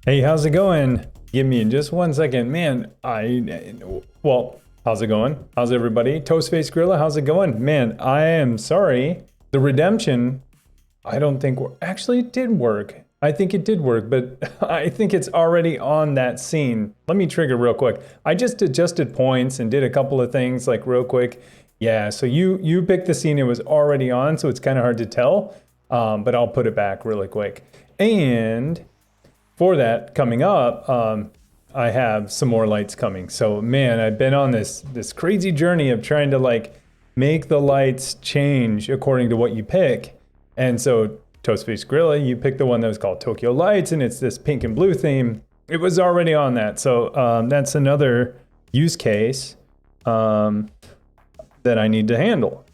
Hey, how's it going? Give me just 1 second. Man, well, how's it going? How's everybody? Toastface Gorilla, how's it going? Man, I am sorry. The redemption, I don't think, actually it did work. I think it did work, but I think it's already on that scene. Let me trigger real quick. I just adjusted points and did a couple of things like real quick. Yeah, so you picked the scene it was already on, so it's kind of hard to tell, but I'll put it back really quick. And for that coming up, I have some more lights coming. So man, I've been on this crazy journey of trying to like make the lights change according to what you pick. And so Toastface Gorilla, you picked the one that was called Tokyo Lights, and it's this pink and blue theme. It was already on that. So that's another use case that I need to handle.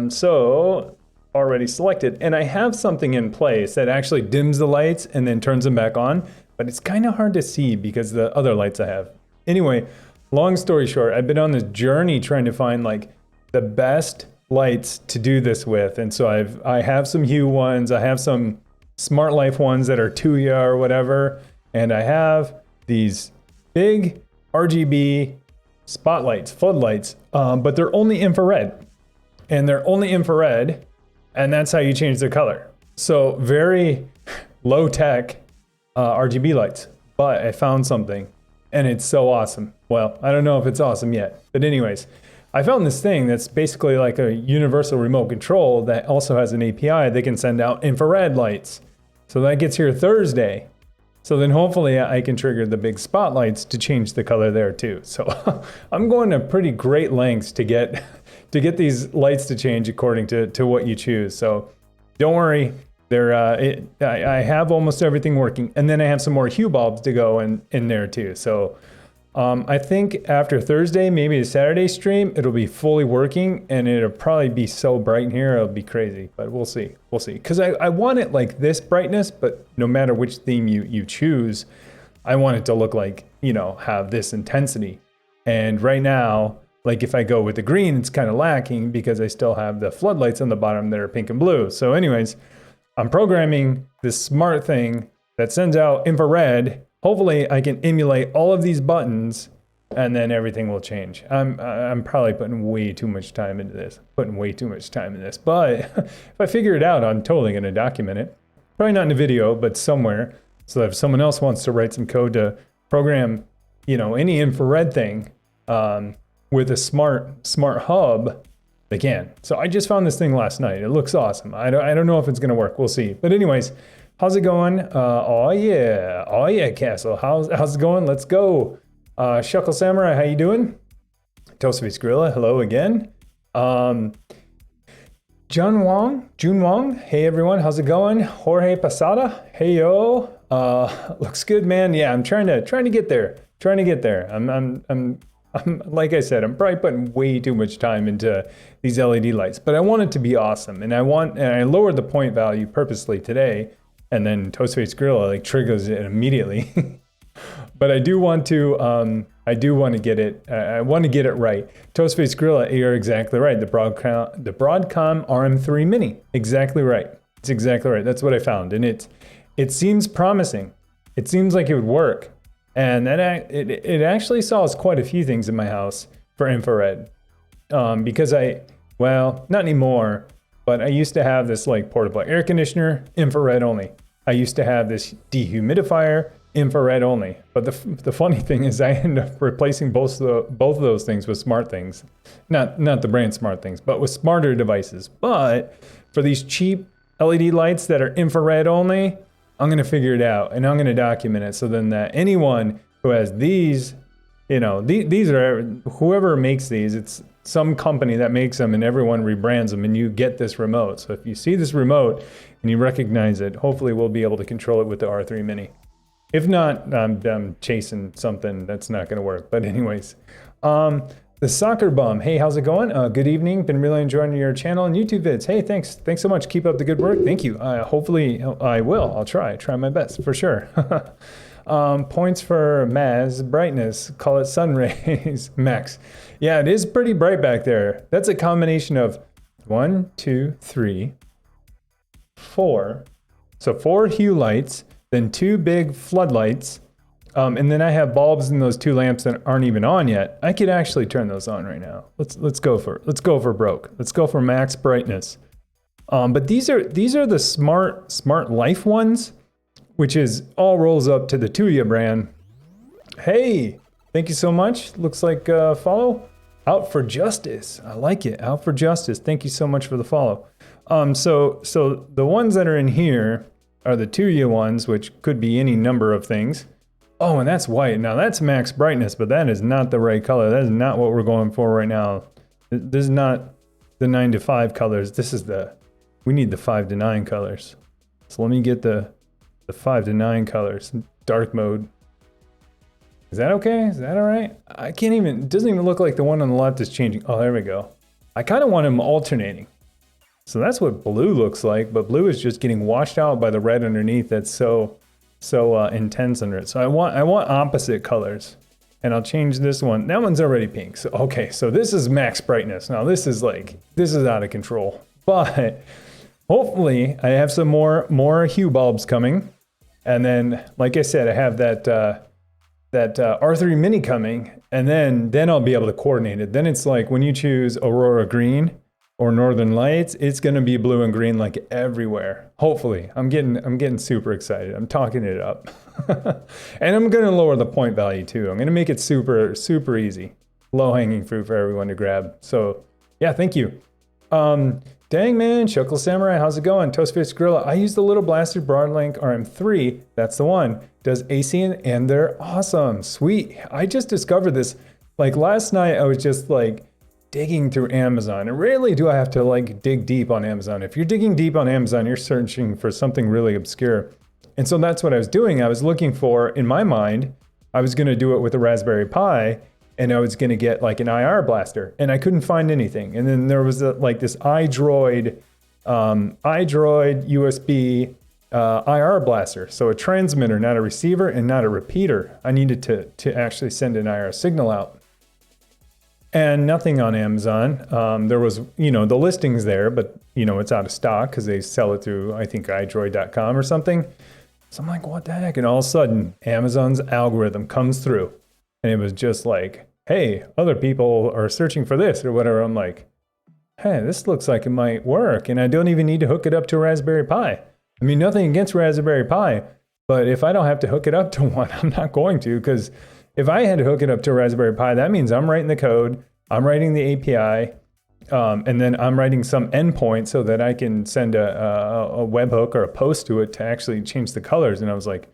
So already selected, and I have something in place that actually dims the lights and then turns them back on, but it's kind of hard to see because the other lights I have. Anyway, long story short, I've been on this journey trying to find like the best lights to do this with, and so I have some Hue ones, I have some Smart Life ones that are Tuya or whatever, and I have these big RGB spotlights, floodlights, but they're only infrared, and they're only infrared. And that's how you change the color. So very low tech RGB lights, but I found something and it's so awesome. Well, I don't know if it's awesome yet, but anyways, I found this thing that's basically like a universal remote control that also has an API that can send out infrared lights. So that gets here Thursday. So then hopefully I can trigger the big spotlights to change the color there too. So I'm going to pretty great lengths to get these lights to change according to what you choose. So don't worry, I have almost everything working, and then I have some more Hue bulbs to go in there too. So I think after Thursday, maybe a Saturday stream, it'll be fully working, and it'll probably be so bright in here, it'll be crazy. But we'll see, because I want it like this brightness, but no matter which theme you choose, I want it to look like, have this intensity. And right now, like if I go with the green, it's kind of lacking because I still have the floodlights on the bottom that are pink and blue. So anyways, I'm programming this smart thing that sends out infrared. Hopefully I can emulate all of these buttons and then everything will change. I'm probably putting way too much time into this, but if I figure it out, I'm totally going to document it. Probably not in a video, but somewhere. So that if someone else wants to write some code to program, any infrared thing, with a smart hub, they can. So I just found this thing last night. It looks awesome. I don't know if it's gonna work. We'll see. But anyways, how's it going? Oh yeah, Castle. How's it going? Let's go. Shuckle Samurai, how you doing? Toastface Gorilla, hello again. Jun Wong, hey everyone, how's it going? Jorge Pasada, hey yo. Looks good, man. Yeah, I'm trying to get there. I'm like I said, I'm probably putting way too much time into these LED lights, but I want it to be awesome. And I lowered the point value purposely today, and then Toastface Gorilla like triggers it immediately. But I do want to get it. I want to get it right. Toastface Gorilla, you're exactly right. The Broadcom RM3 Mini, exactly right. It's exactly right. That's what I found, and it seems promising. It seems like it would work. And it actually solves quite a few things in my house for infrared. Because not anymore, but I used to have this like portable air conditioner, infrared only. I used to have this dehumidifier, infrared only. But the funny thing is I ended up replacing both of those things with smart things. Not the brand smart things, but with smarter devices. But for these cheap LED lights that are infrared only, I'm going to figure it out, and I'm going to document it so then that anyone who has these, these are, whoever makes these, it's some company that makes them and everyone rebrands them, and you get this remote. So if you see this remote and you recognize it, hopefully we'll be able to control it with the R3 Mini. If not, I'm chasing something that's not going to work. But anyways, the Soccer Bum, hey, how's it going? Good evening. Been really enjoying your channel and YouTube vids. Hey, thanks so much. Keep up the good work. Thank you. Hopefully I will. I'll try my best for sure. Points for Maz brightness. Call it sun rays. Max. Yeah, it is pretty bright back there. That's a combination of 1, 2, 3, 4. So 4 hue lights then 2 big floodlights, and then I have bulbs in those 2 lamps that aren't even on yet. I could actually turn those on right now. Let's go for broke. Let's go for max brightness. But these are the smart life ones, which is all rolls up to the Tuya brand. Hey, thank you so much. Looks like follow. Out for Justice. I like it. Out for Justice. Thank you so much for the follow. So the ones that are in here are the Tuya ones, which could be any number of things. Oh, and that's white. Now that's max brightness, but that is not the right color. That is not what we're going for right now. This is not the 9 to 5 colors. We need the 5 to 9 colors. So let me get the 5 to 9 colors. Dark mode. Is that okay? Is that all right? I can't even, it doesn't even look like the one on the left is changing. Oh, there we go. I kind of want them alternating. So that's what blue looks like, but blue is just getting washed out by the red underneath that's so intense under it. So I want opposite colors. And I'll change this one. That one's already pink. So okay, so this is max brightness. Now this is out of control. But hopefully I have some more hue bulbs coming. And then, like I said, I have that R3 Mini coming, and then I'll be able to coordinate it. Then it's like when you choose Aurora Green or Northern Lights, it's gonna be blue and green like everywhere. Hopefully, I'm getting super excited. I'm talking it up, and I'm gonna lower the point value too. I'm gonna make it super easy, low hanging fruit for everyone to grab. So yeah, thank you. Dang man, Shuckle Samurai, how's it going? Toastface Gorilla, I use the little blaster Broadlink RM3, that's the one. Does AC and they're awesome, sweet. I just discovered this, like last night I was just like digging through Amazon. And rarely do I have to like dig deep on Amazon. If you're digging deep on Amazon, you're searching for something really obscure. And so that's what I was doing. I was looking for, in my mind, I was gonna do it with a Raspberry Pi, and I was gonna get like an IR blaster, and I couldn't find anything. And then there was like this iDroid USB IR blaster. So a transmitter, not a receiver and not a repeater. I needed to actually send an IR signal out. And nothing on Amazon. There was, the listings there, but it's out of stock because they sell it through, I think, iDroid.com or something. So I'm like, what the heck? And all of a sudden, Amazon's algorithm comes through. And it was just like, hey, other people are searching for this or whatever. I'm like, hey, this looks like it might work. And I don't even need to hook it up to a Raspberry Pi. I mean, nothing against Raspberry Pi, but if I don't have to hook it up to one, I'm not going to, because if I had to hook it up to a Raspberry Pi, that means I'm writing the code, I'm writing the API, and then I'm writing some endpoint so that I can send a webhook or a post to it to actually change the colors. And I was like,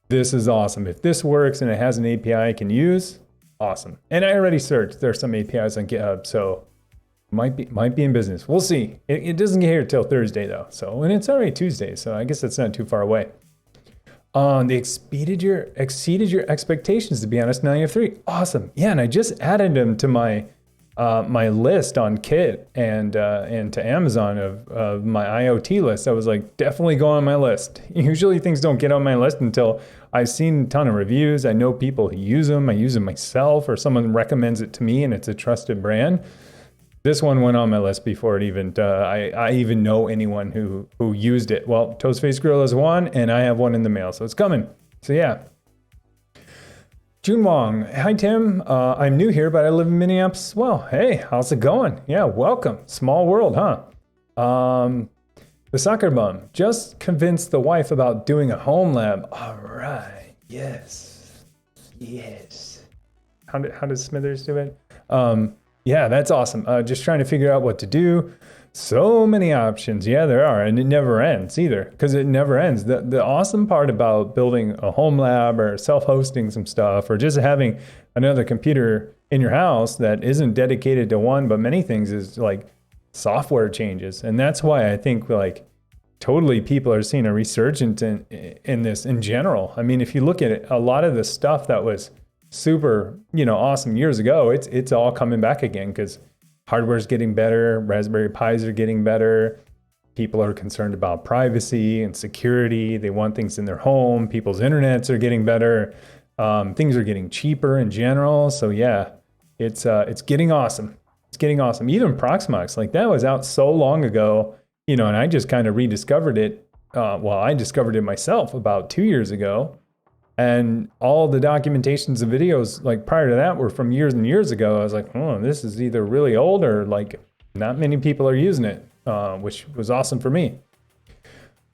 this is awesome. If this works and it has an API I can use, awesome. And I already searched. There's some APIs on GitHub, so might be in business. We'll see. It doesn't get here till Thursday though. So, and it's already Tuesday, so I guess that's not too far away. They exceeded your expectations, to be honest. Now you have 3. Awesome. Yeah, and I just added them to my my list on Kit and to Amazon of my IoT list. I was like, definitely go on my list. Usually things don't get on my list until I've seen a ton of reviews. I know people who use them. I use them myself, or someone recommends it to me and it's a trusted brand. This one went on my list before it even, I even know anyone who used it. Well, Toastface Grill is one, and I have one in the mail, so it's coming. So yeah. Jun Wong, hi Tim, I'm new here, but I live in Minneapolis as well. Hey, how's it going? Yeah, welcome. Small world, huh? The soccer bum just convinced the wife about doing a home lab. All right, yes. How did Smithers do it? Yeah, that's awesome. Just trying to figure out what to do. So many options. Yeah, there are. And it never ends either, because it never ends. The awesome part about building a home lab or self-hosting some stuff, or just having another computer in your house that isn't dedicated to one but many things, is like software changes. And that's why I think like totally people are seeing a resurgence in this in general. I mean, if you look at it, a lot of the stuff that was super, awesome years ago, it's all coming back again because hardware's getting better, Raspberry Pis are getting better, people are concerned about privacy and security, they want things in their home, people's internets are getting better, things are getting cheaper in general. So yeah, it's getting awesome. It's getting awesome. Even Proxmox, like that was out so long ago, and I just kind of rediscovered it well, I discovered it myself about 2 years ago. And all the documentations and videos like prior to that were from years and years ago. I was like, oh, this is either really old or like not many people are using it, which was awesome for me.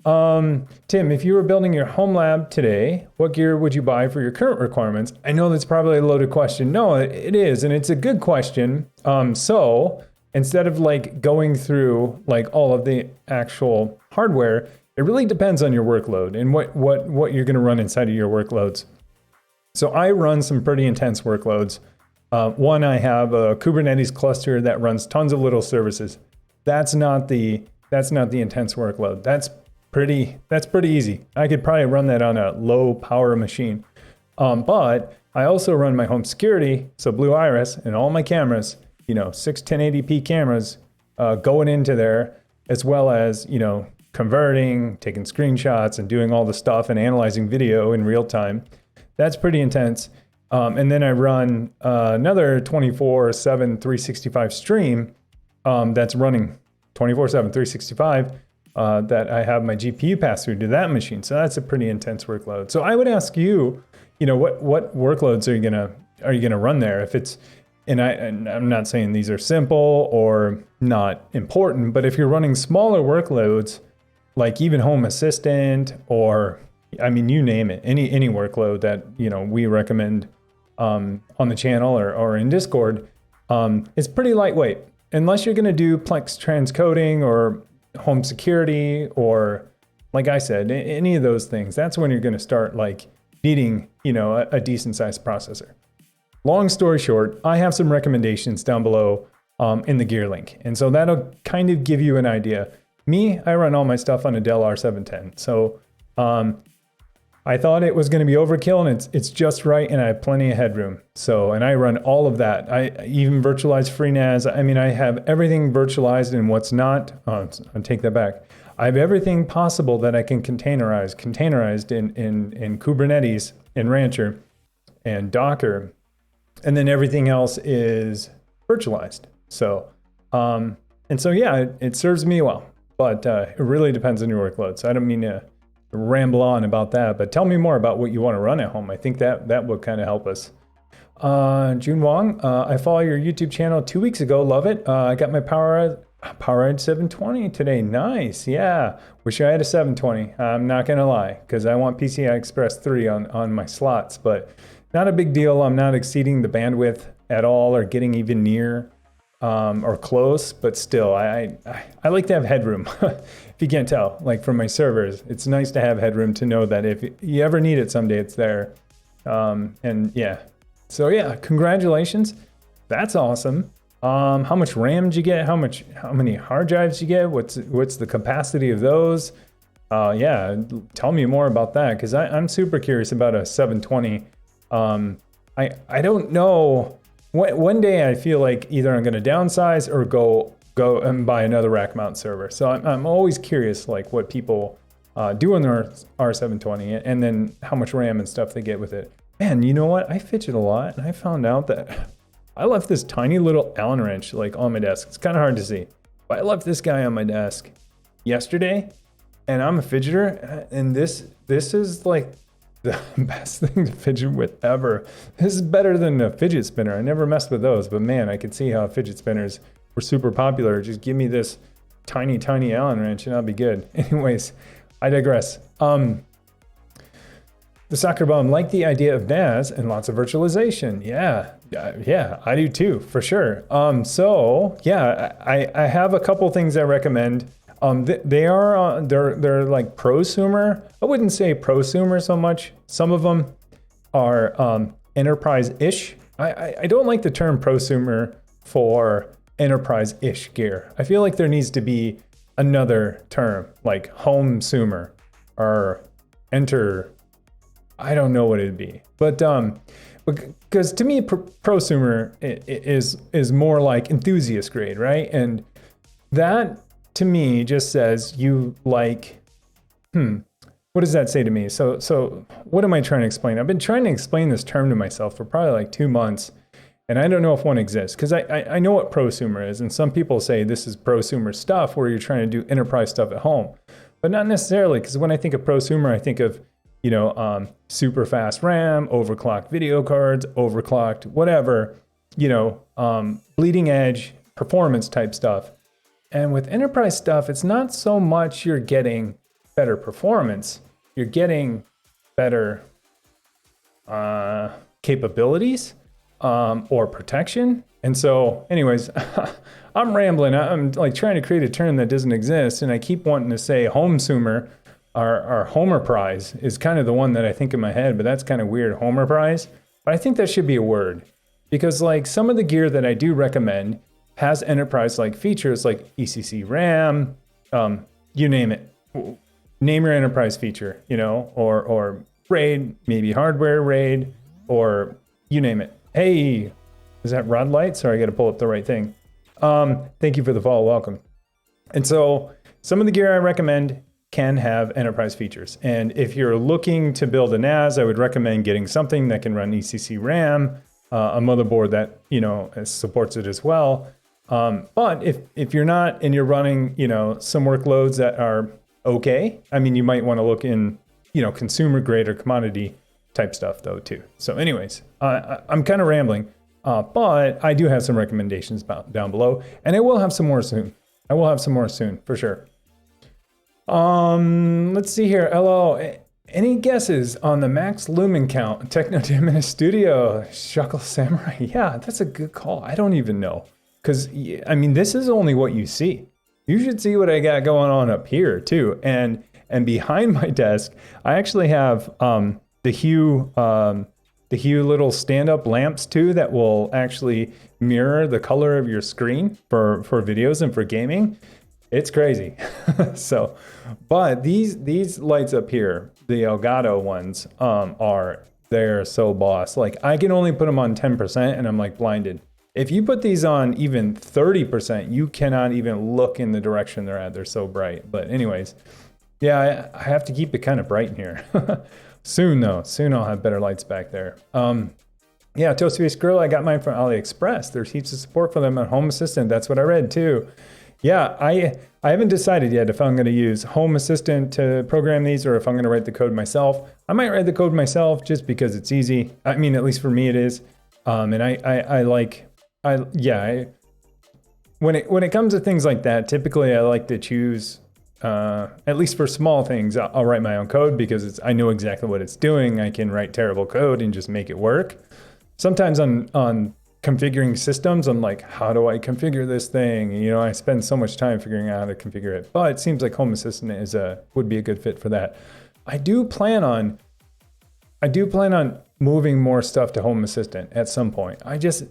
Tim, if you were building your home lab today, what gear would you buy for your current requirements? I know that's probably a loaded question. No, it is, and it's a good question. So instead of like going through like all of the actual hardware, it really depends on your workload and what you're going to run inside of your workloads. So I run some pretty intense workloads. One, I have a Kubernetes cluster that runs tons of little services. That's not the intense workload. That's pretty easy. I could probably run that on a low power machine. But I also run my home security, so Blue Iris, and all my cameras, 1080p cameras going into there, as well as, converting, taking screenshots and doing all the stuff and analyzing video in real time. That's pretty intense. And then I run another 24/7 365 stream that's running 24/7 365 that I have my GPU pass through to that machine. So that's a pretty intense workload. So I would ask you, what workloads are you gonna run there? If it's and I'm not saying these are simple or not important, but if you're running smaller workloads, like even Home Assistant or, you name it, any workload that, we recommend on the channel or in Discord, it's pretty lightweight. Unless you're going to do Plex transcoding or home security or, like I said, any of those things, that's when you're going to start like needing, a decent sized processor. Long story short, I have some recommendations down below in the gear link. And so that'll kind of give you an idea. Me, I run all my stuff on a Dell R710. So I thought it was going to be overkill, and it's just right, and I have plenty of headroom. So, and I run all of that. I even virtualize FreeNAS. I have everything virtualized, and what's not, I'll take that back. I have everything possible that I can containerized in Kubernetes, in Rancher, and Docker, and then everything else is virtualized. So, it serves me well. But it really depends on your workload. So I don't mean to ramble on about that, but tell me more about what you want to run at home. I think that would kind of help us. June Wong, I follow your YouTube channel 2 weeks ago. Love it. I got my PowerEdge 720 today. Nice. Yeah. Wish I had a 720. I'm not going to lie, because I want PCI Express 3 on my slots, but not a big deal. I'm not exceeding the bandwidth at all or getting even near or close, but still, I like to have headroom. If you can't tell, like from my servers, it's nice to have headroom to know that if you ever need it someday, it's there. Congratulations. That's awesome. How much RAM did you get? How many hard drives did you get? What's the capacity of those? Tell me more about that, because I'm super curious about a 720. I don't know. One day I feel like either I'm going to downsize or go and buy another rack mount server. So I'm always curious, like what people do on their R720 and then how much RAM and stuff they get with it. Man, you know what? I fidget a lot, and I found out that I left this tiny little Allen wrench like on my desk. It's kind of hard to see, but I left this guy on my desk yesterday, and I'm a fidgeter, and this is like the best thing to fidget with ever. This is better than a fidget spinner. I never messed with those, but man, I could see how fidget spinners were super popular. Just give me this tiny Allen wrench and I'll be good. Anyways, I digress. The soccer bum like the idea of NAS and lots of virtualization. Yeah, I do too, for sure. I have a couple things I recommend. They're like prosumer. I wouldn't say prosumer so much. Some of them are enterprise-ish. I don't like the term prosumer for enterprise-ish gear. I feel like there needs to be another term, like home-sumer or I don't know what it'd be. But because to me, prosumer is more like enthusiast grade, right? And that to me just says you like, what does that say to me? So what am I trying to explain? I've been trying to explain this term to myself for probably like 2 months, and I don't know if one exists, because I know what prosumer is, and some people say this is prosumer stuff where you're trying to do enterprise stuff at home. but not necessarily, because when I think of prosumer, I think of, super fast RAM, overclocked video cards, overclocked whatever, bleeding edge performance type stuff. And with enterprise stuff, it's not so much you're getting better performance, you're getting better capabilities or protection. And so anyways, I'm rambling. I'm like trying to create a term that doesn't exist. And I keep wanting to say homesumer. Our Homer prize is kind of the one that I think in my head, but that's kind of weird, Homer prize. But I think that should be a word, because like some of the gear that I do recommend has enterprise-like features like ECC RAM, you name it. Name your enterprise feature, or RAID, maybe hardware RAID, or you name it. Hey, is that Rod Light? Sorry, I got to pull up the right thing. Thank you for the follow, welcome. And so some of the gear I recommend can have enterprise features. And if you're looking to build a NAS, I would recommend getting something that can run ECC RAM, a motherboard that, supports it as well. But if you're not and you're running, some workloads that are okay, I mean, you might want to look in, consumer grade or commodity type stuff though too. So anyways, I'm kind of rambling, but I do have some recommendations down below, and I will have some more soon. For sure. Let's see here. Hello. Any guesses on the max lumen count? Techno 10 minute studio, Shuckle Samurai. Yeah, that's a good call. I don't even know. Because, I mean, this is only what you see. You should see what I got going on up here, too. And behind my desk, I actually have the Hue little stand-up lamps, too, that will actually mirror the color of your screen for videos and for gaming. It's crazy. So, but these lights up here, the Elgato ones, they're so boss. Like, I can only put them on 10% and I'm like blinded. If you put these on even 30%, you cannot even look in the direction they're at. They're so bright. But anyways, yeah, I have to keep it kind of bright in here. Soon though, I'll have better lights back there. Yeah, Toast-Face Grill, I got mine from AliExpress. There's heaps of support for them on Home Assistant. That's what I read too. Yeah, I haven't decided yet if I'm going to use Home Assistant to program these or if I'm going to write the code myself. I might write the code myself just because it's easy. I mean, at least for me it is. And when it comes to things like that, typically I like to choose, at least for small things, I'll write my own code because I know exactly what it's doing. I can write terrible code and just make it work. Sometimes on configuring systems, I'm like, how do I configure this thing? I spend so much time figuring out how to configure it. But it seems like Home Assistant would be a good fit for that. I do plan on moving more stuff to Home Assistant at some point. I just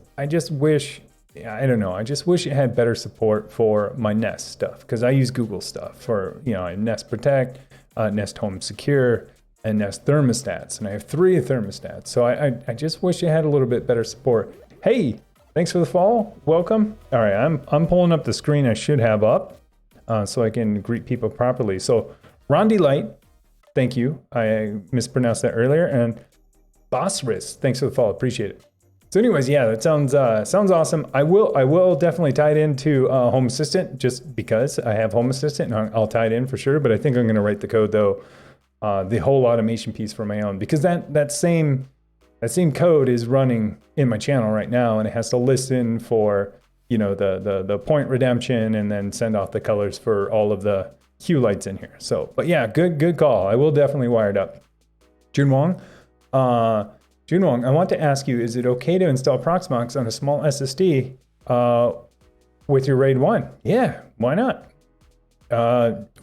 wish, I don't know, I just wish it had better support for my Nest stuff, because I use Google stuff for, Nest Protect, Nest Home Secure, and Nest Thermostats, and I have 3 thermostats. So I just wish it had a little bit better support. Hey, thanks for the follow. Welcome. All right, I'm pulling up the screen I should have up so I can greet people properly. So Rondi Light, thank you. I mispronounced that earlier. And Bossris, thanks for the follow. Appreciate it. So anyways, yeah, that sounds awesome. I will definitely tie it into Home Assistant just because I have Home Assistant, and I'll tie it in for sure. But I think I'm going to write the code though, the whole automation piece for my own, because that same code is running in my channel right now, and it has to listen for, the point redemption and then send off the colors for all of the hue lights in here. So, but yeah, good call. I will definitely wire it up. Jun Wong, I want to ask you, is it okay to install Proxmox on a small SSD with your RAID 1? Yeah, why not?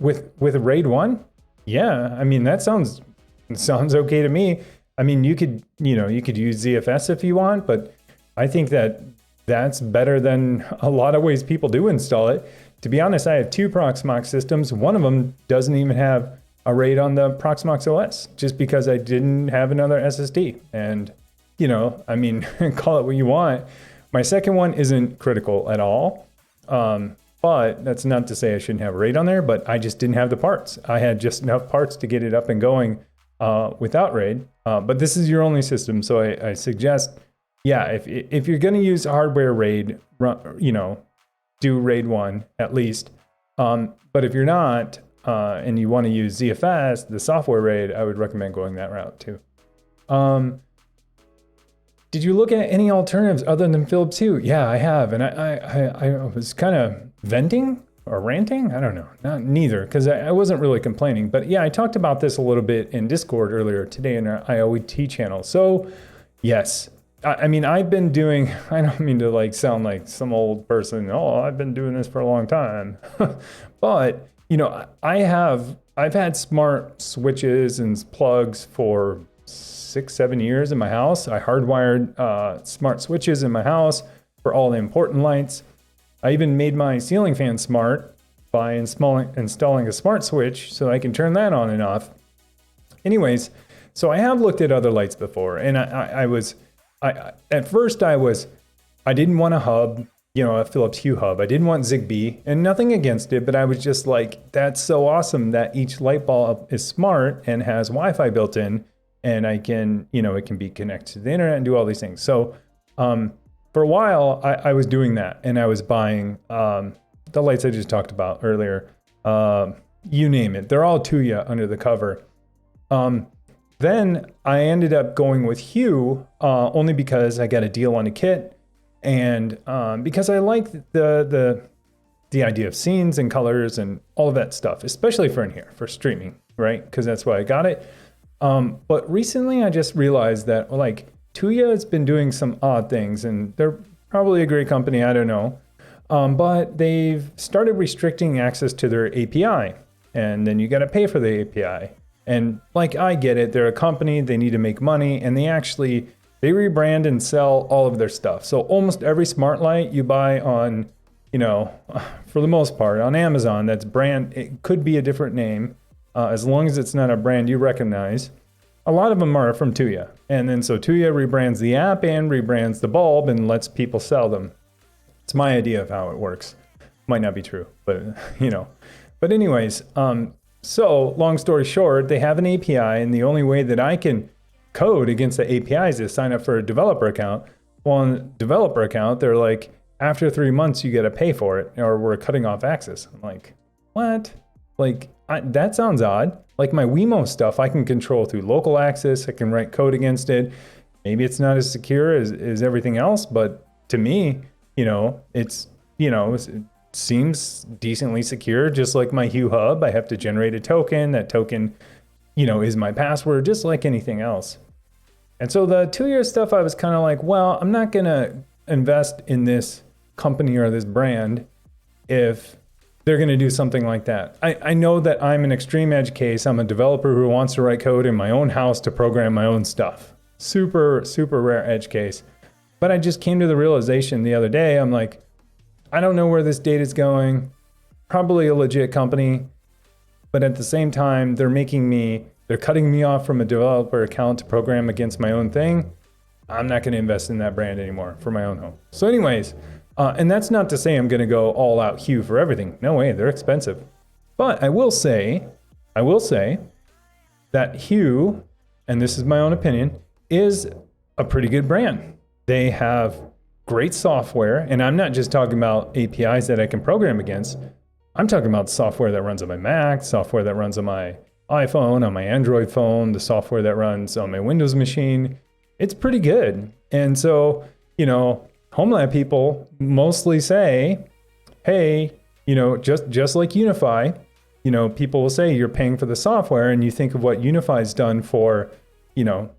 With a RAID 1? Yeah, I mean, that sounds okay to me. I mean, you could use ZFS if you want, but I think that's better than a lot of ways people do install it. To be honest, I have 2 Proxmox systems. One of them doesn't even have a RAID on the Proxmox OS, just because I didn't have another SSD. And, I mean, call it what you want. My second one isn't critical at all. But that's not to say I shouldn't have a RAID on there, but I just didn't have the parts. I had just enough parts to get it up and going without RAID. But this is your only system, so I suggest, yeah, if you're going to use hardware RAID, do RAID 1 at least. But if you're not, and you want to use ZFS, the software RAID, I would recommend going that route too. Did you look at any alternatives other than Philips Hue? Yeah, I have, and I was kind of venting or ranting. I don't know, neither, because I wasn't really complaining. But yeah, I talked about this a little bit in Discord earlier today in our IoT channel. So yes, I mean, I've been doing, I don't mean to like sound like some old person, oh, I've been doing this for a long time. But, you know, I've had smart switches and plugs for 6-7 years in my house. I hardwired smart switches in my house for all the important lights. I even made my ceiling fan smart by installing a smart switch so I can turn that on and off. Anyways, so I have looked at other lights before, and at first I didn't want a hub, you know, a Philips Hue hub. I didn't want Zigbee, and nothing against it, but I was just like, that's so awesome that each light bulb is smart and has Wi-Fi built in, and I can, you know, it can be connected to the internet and do all these things. So for a while, I was doing that, and I was buying the lights I just talked about earlier. You name it. They're all Tuya under the cover. Then I ended up going with Hue only because I got a deal on a kit, and because I like the idea of scenes and colors and all of that stuff, especially for in here, for streaming, right? Because that's why I got it. But recently I just realized that like Tuya has been doing some odd things, and they're probably a great company, I don't know. But they've started restricting access to their API, and then you got to pay for the API. And like, I get it, they're a company, they need to make money, and they rebrand and sell all of their stuff. So almost every smart light you buy on, you know, for the most part on Amazon, that's brand, it could be a different name, as long as it's not a brand you recognize. A lot of them are from Tuya. And then so Tuya rebrands the app and rebrands the bulb and lets people sell them. It's my idea of how it works. Might not be true, but you know. But anyways, so long story short, they have an API, and the only way that I can code against the APIs is sign up for a developer account. Well, on the developer account, they're like, after 3 months, you got to pay for it, or we're cutting off access. I'm like, what? Like, that sounds odd. Like my Wemo stuff, I can control through local access. I can write code against it. Maybe it's not as secure as everything else, but to me, you know, it's, you know, it seems decently secure. Just like my Hue hub, I have to generate a token. That token, you know, is my password, just like anything else. And so the 2-year stuff, I was kind of like, well, I'm not going to invest in this company or this brand if they're going to do something like that. I know that I'm an extreme edge case. I'm a developer who wants to write code in my own house to program my own stuff. Super, super rare edge case. But I just came to the realization the other day, I'm like, I don't know where this data is going. Probably a legit company. But at the same time, they're cutting me off from a developer account to program against my own thing. I'm not going to invest in that brand anymore for my own home. So anyways, and that's not to say I'm going to go all out Hue for everything. No way, they're expensive. But I will say that Hue, and this is my own opinion, is a pretty good brand. They have great software, and I'm not just talking about APIs that I can program against. I'm talking about software that runs on my Mac, software that runs on my iPhone, on my Android phone, the software that runs on my Windows machine. It's pretty good. And so, you know, Homelab people mostly say, hey, you know, just like Unify, you know, people will say you're paying for the software, and you think of what Unify's done for, you know,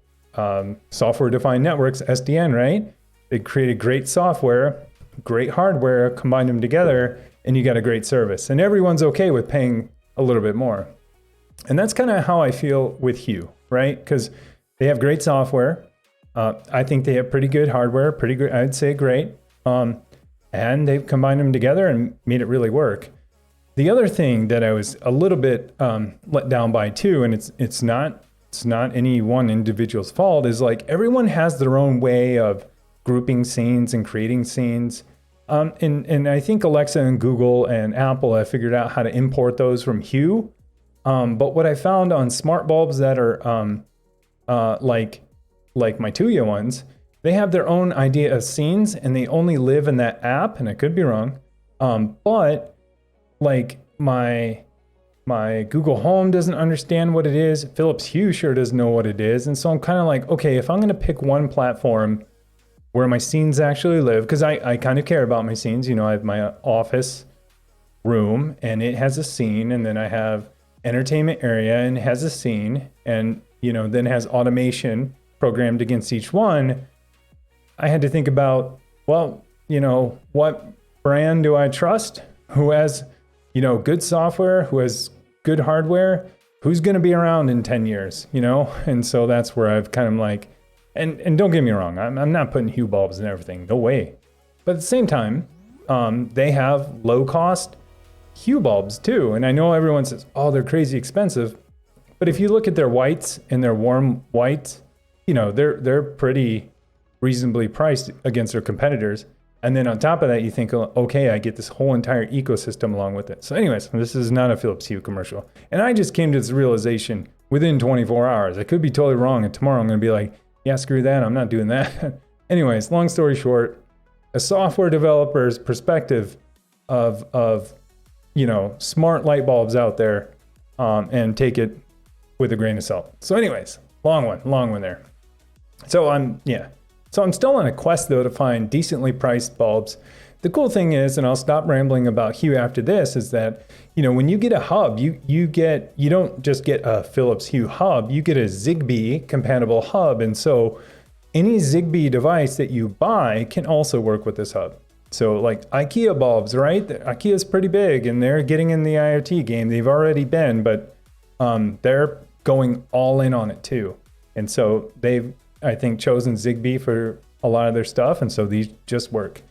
software-defined networks, SDN, right? They created great software, great hardware, combine them together, and you got a great service. And everyone's okay with paying a little bit more. And that's kind of how I feel with Hue, right? Because they have great software. I think they have pretty good hardware, pretty good, I'd say great. And they've combined them together and made it really work. The other thing that I was a little bit let down by too, and it's not any one individual's fault, is like everyone has their own way of grouping scenes and creating scenes. And I think Alexa and Google and Apple have figured out how to import those from Hue. But what I found on smart bulbs that are like my Tuya ones, they have their own idea of scenes, and they only live in that app, and I could be wrong. But like my My Google Home doesn't understand what it is. Philips Hue sure doesn't know what it is. And so I'm kind of like, okay, if I'm going to pick one platform where my scenes actually live, because I kind of care about my scenes. You know, I have my office room and it has a scene, and then I have entertainment area and it has a scene, and, you know, then it has automation programmed against each one. I had to think about, well, you know, what brand do I trust? Who has, you know, good software, who has good hardware, who's going to be around in 10 years, you know? And so that's where I've kind of like, and don't get me wrong, I'm not putting Hue bulbs and everything, no way. But at the same time, they have low cost Hue bulbs too. And I know everyone says, oh, they're crazy expensive. But if you look at their whites and their warm whites, you know, they're pretty reasonably priced against their competitors. And then on top of that, you think, okay, I get this whole entire ecosystem along with it. So anyways, this is not a Philips Hue commercial. And I just came to this realization within 24 hours. I could be totally wrong. And tomorrow I'm going to be like, yeah, screw that. I'm not doing that. Anyways, long story short, a software developer's perspective of you know, smart light bulbs out there, and take it with a grain of salt. So anyways, long one there. So I'm still on a quest though to find decently priced bulbs. The cool thing is, and I'll stop rambling about Hue after this, is that, you know, when you get a hub, you don't just get a Philips Hue hub, you get a Zigbee compatible hub. And so any Zigbee device that you buy can also work with this hub. So like IKEA bulbs, right? IKEA's pretty big and they're getting in the IoT game. They've already been, but they're going all in on it too. And so they've, I think, chosen Zigbee for a lot of their stuff. And so these just work.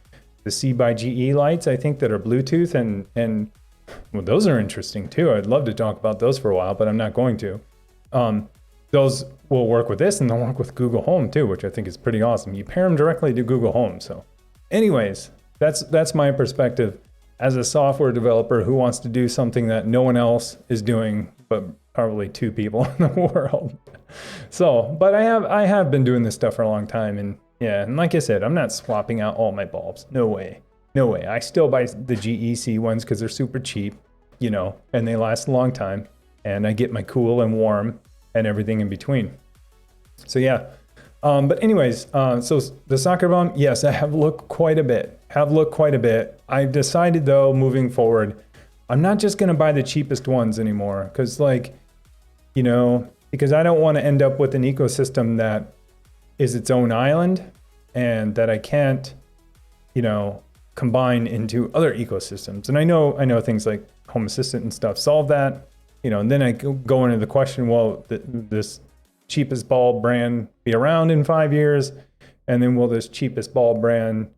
The C by GE lights, I think, that are Bluetooth and well, those are interesting too. I'd love to talk about those for a while, but I'm not going to. Those will work with this, and they'll work with Google Home too, which I think is pretty awesome. You pair them directly to Google Home. So anyways, that's my perspective as a software developer who wants to do something that no one else is doing, but probably two people in the world. So, but I have been doing this stuff for a long time, and yeah, and like I said, I'm not swapping out all my bulbs. No way. I still buy the GEC ones because they're super cheap, you know, and they last a long time, and I get my cool and warm and everything in between. So yeah. But anyways, so the soccer bomb, yes, I have looked quite a bit. I've decided though, moving forward, I'm not just going to buy the cheapest ones anymore. Because like, you know, because I don't want to end up with an ecosystem that is its own island and that I can't, you know, combine into other ecosystems. And I know things like Home Assistant and stuff solve that, you know, and then I go into the question, well, this cheapest bulb brand be around in 5 years? And then will this cheapest bulb brand,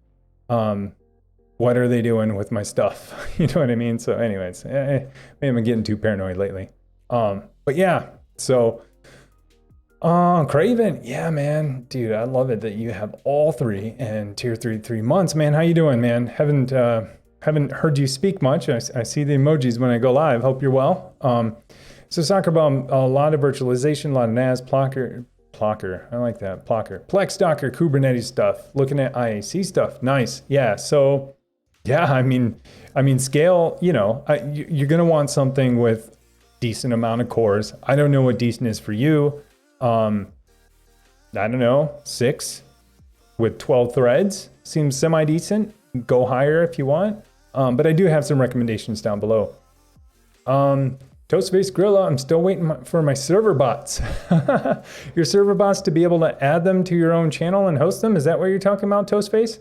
what are they doing with my stuff? You know what I mean? So anyways, maybe I'm getting too paranoid lately. But yeah, so Craven, yeah, man, dude, I love it that you have all three and tier 3 months, man. How you doing, man? Haven't heard you speak much. I see the emojis when I go live. Hope you're well. So Soccer Bomb, a lot of virtualization, a lot of NAS, Plocker, I like that, Plocker, Plex, Docker, Kubernetes stuff, looking at IAC stuff, nice. Yeah, so yeah, I mean scale, you know, you're gonna want something with decent amount of cores. I don't know what decent is for you. I don't know, 6 with 12 threads seems semi-decent. Go higher if you want. But I do have some recommendations down below. Toastface Gorilla, I'm still waiting for my server bots. Your server bots to be able to add them to your own channel and host them. Is that what you're talking about, Toastface?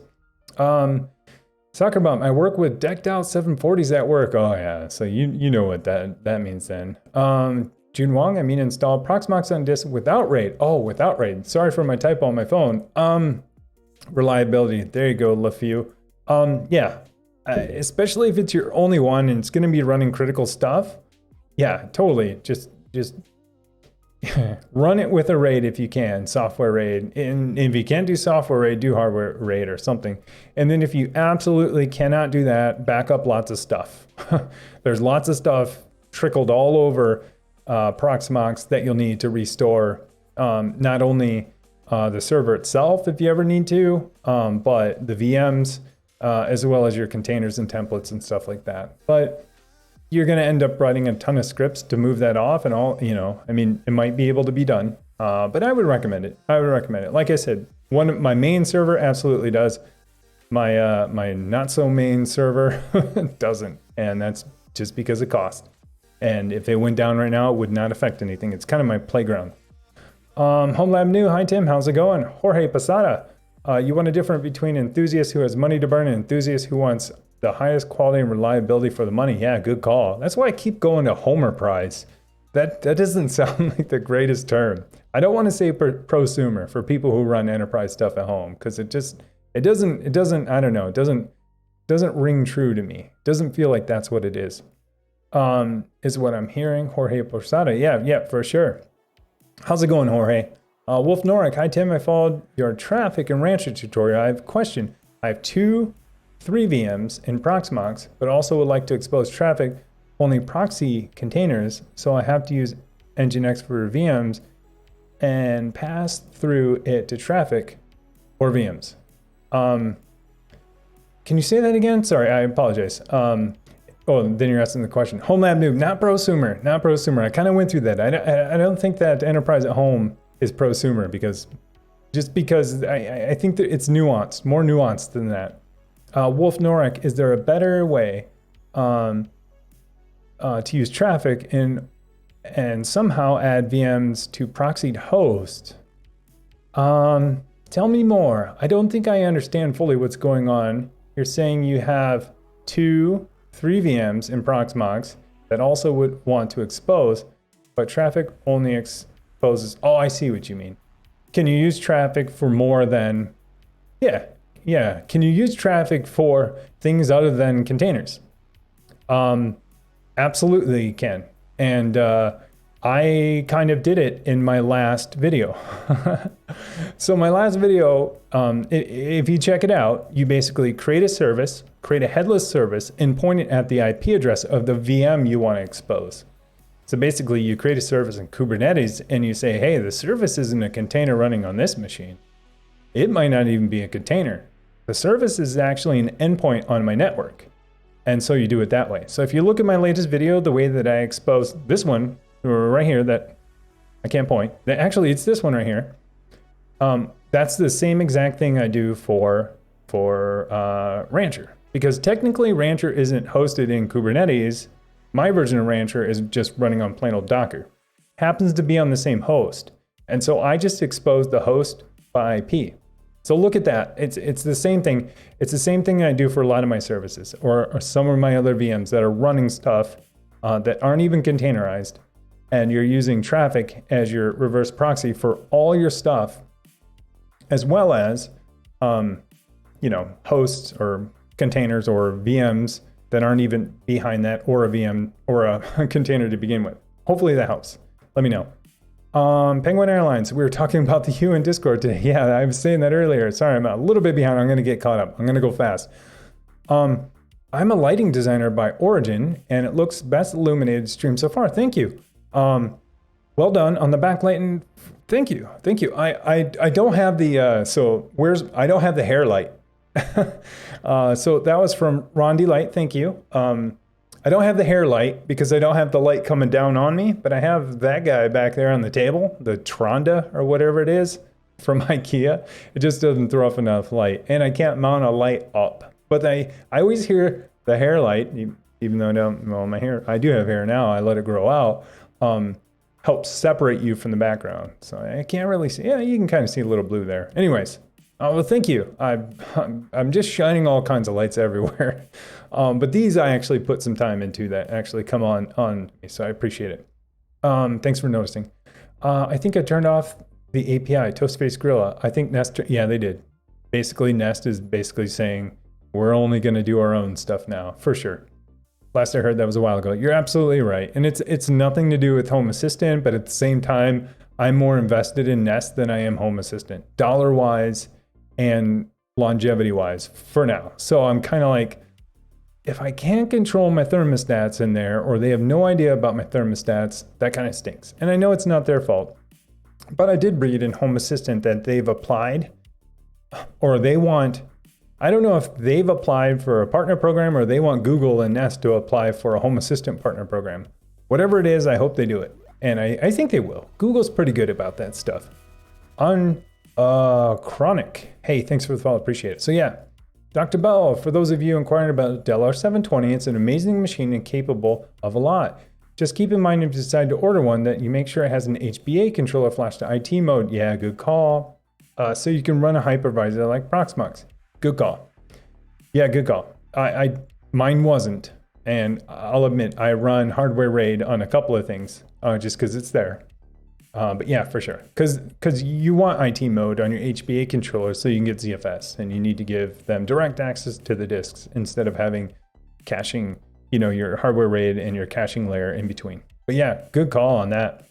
Soccer Bomb, I work with decked out 740s at work. Oh yeah, so you know what that means then. June Wong, install Proxmox on disk without RAID. Oh, without RAID. Sorry for my typo on my phone. Reliability, there you go, LaFew. Yeah, especially if it's your only one and it's gonna be running critical stuff. Yeah, totally. Just run it with a RAID if you can, software RAID. And if you can't do software RAID, do hardware RAID or something. And then if you absolutely cannot do that, back up lots of stuff. There's lots of stuff trickled all over Proxmox that you'll need to restore not only the server itself if you ever need to, but the VMs as well as your containers and templates and stuff like that. But you're going to end up writing a ton of scripts to move that off and all, you know, I mean, it might be able to be done, but I would recommend it. I would recommend it. Like I said, my main server absolutely does. My not so main server doesn't, and that's just because of cost. And if they went down right now, it would not affect anything. It's kind of my playground. Homelab New, hi Tim, how's it going? Jorge Posada, you want a difference between enthusiast who has money to burn and enthusiast who wants the highest quality and reliability for the money. Yeah, good call. That's why I keep going to Homer Price. That doesn't sound like the greatest term. I don't want to say prosumer for people who run enterprise stuff at home, because it doesn't, I don't know, it doesn't ring true to me. It doesn't feel like that's what it is what I'm hearing. Jorge Posada, yeah, for sure. How's it going, Jorge? Wolf Norik, hi Tim, I followed your traffic and rancher tutorial. I have a question. I have 3 VMs in Proxmox, but also would like to expose traffic only proxy containers, so I have to use Nginx for VMs and pass through it to traffic or VMs. Can you say that again? Sorry, I apologize. Then you're asking the question. Homelab Noob, not prosumer. I kind of went through that. I don't think that enterprise at home is prosumer because I think that it's nuanced, more nuanced than that. Wolf Norik, is there a better way to use traffic and somehow add VMs to proxied host? Tell me more. I don't think I understand fully what's going on. You're saying you have 3 VMs in Proxmox that also would want to expose, but traffic only exposes. Oh, I see what you mean. Can you use traffic for more than, yeah. Can you use traffic for things other than containers? Absolutely you can. And I kind of did it in my last video. So my last video, if you check it out, you basically create a service, create a headless service, and point it at the IP address of the VM you want to expose. So basically you create a service in Kubernetes and you say, hey, the service isn't a container running on this machine. It might not even be a container. The service is actually an endpoint on my network. And so you do it that way. So if you look at my latest video, the way that I exposed this one right here that I can't point, actually it's this one right here. That's the same exact thing I do for Rancher, because technically Rancher isn't hosted in Kubernetes. My version of Rancher is just running on plain old Docker. Happens to be on the same host. And so I just exposed the host by IP. So look at that. It's the same thing. It's the same thing I do for a lot of my services or some of my other VMs that are running stuff that aren't even containerized. And you're using traffic as your reverse proxy for all your stuff, as well as, hosts or containers or VMs that aren't even behind that, or a VM or a container to begin with. Hopefully that helps. Let me know. Penguin Airlines, we were talking about the Hue in Discord today. Yeah, I was saying that earlier. Sorry, I'm a little bit behind. I'm going to get caught up. I'm going to go fast. I'm a lighting designer by origin, and it looks best illuminated stream so far. Thank you. Well done on the backlighting. Thank you. I don't have the I don't have the hair light. So that was from Rondi Light. Thank you. I don't have the hair light because I don't have the light coming down on me, but I have that guy back there on the table, the Tronda or whatever it is from IKEA. It just doesn't throw off enough light, and I can't mount a light up. But I always hear the hair light, even though I don't, well, my hair, I do have hair now. I let it grow out. Helps separate you from the background. So I can't really see. Yeah, you can kind of see a little blue there. Anyways, well, thank you. I'm just shining all kinds of lights everywhere. But these I actually put some time into that actually come on me, so I appreciate it. Thanks for noticing. I think I turned off the API, Toastface Gorilla. I think Nest, yeah, they did. Basically, Nest is basically saying, we're only going to do our own stuff now, for sure. Last I heard, that was a while ago. You're absolutely right. And it's nothing to do with Home Assistant, but at the same time, I'm more invested in Nest than I am Home Assistant, dollar-wise and longevity-wise for now. So I'm kind of like, if I can't control my thermostats in there, or they have no idea about my thermostats, that kind of stinks. And I know it's not their fault, but I did read in Home Assistant that they've applied, or they want I don't know if they've applied for a partner program or they want Google and Nest to apply for a Home Assistant partner program. Whatever it is, I hope they do it. And I think they will. Google's pretty good about that stuff. On Chronic. Hey, thanks for the follow. Appreciate it. So yeah, Dr. Bell, for those of you inquiring about Dell R720, it's an amazing machine and capable of a lot. Just keep in mind if you decide to order one that you make sure it has an HBA controller flashed to IT mode. Yeah, good call. So you can run a hypervisor like Proxmox. Good call. Yeah, good call. Mine wasn't. And I'll admit, I run Hardware RAID on a couple of things just because it's there. But yeah, for sure. Because you want IT mode on your HBA controller so you can get ZFS, and you need to give them direct access to the disks instead of having caching, your hardware RAID and your caching layer in between. But yeah, good call on that.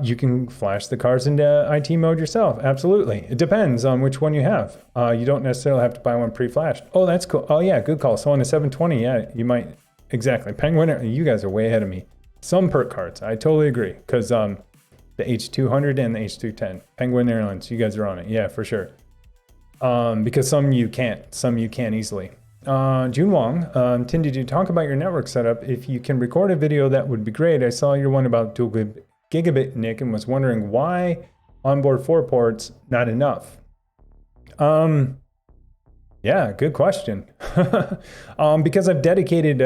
You can flash the cards into IT mode yourself. Absolutely. It depends on which one you have. You don't necessarily have to buy one pre-flashed. Oh, that's cool. Oh yeah, good call. So on a 720, yeah, you might. Exactly. Penguin, you guys are way ahead of me. Some perk cards. I totally agree. Because the H200 and the H210. Penguin Airlines, you guys are on it. Yeah, for sure. Because some you can't. Some you can easily. June Wong, Tim, did you talk about your network setup? If you can record a video, that would be great. I saw your one about dual gigabit NIC and was wondering why onboard 4 ports not enough. Yeah, good question. Because I've dedicated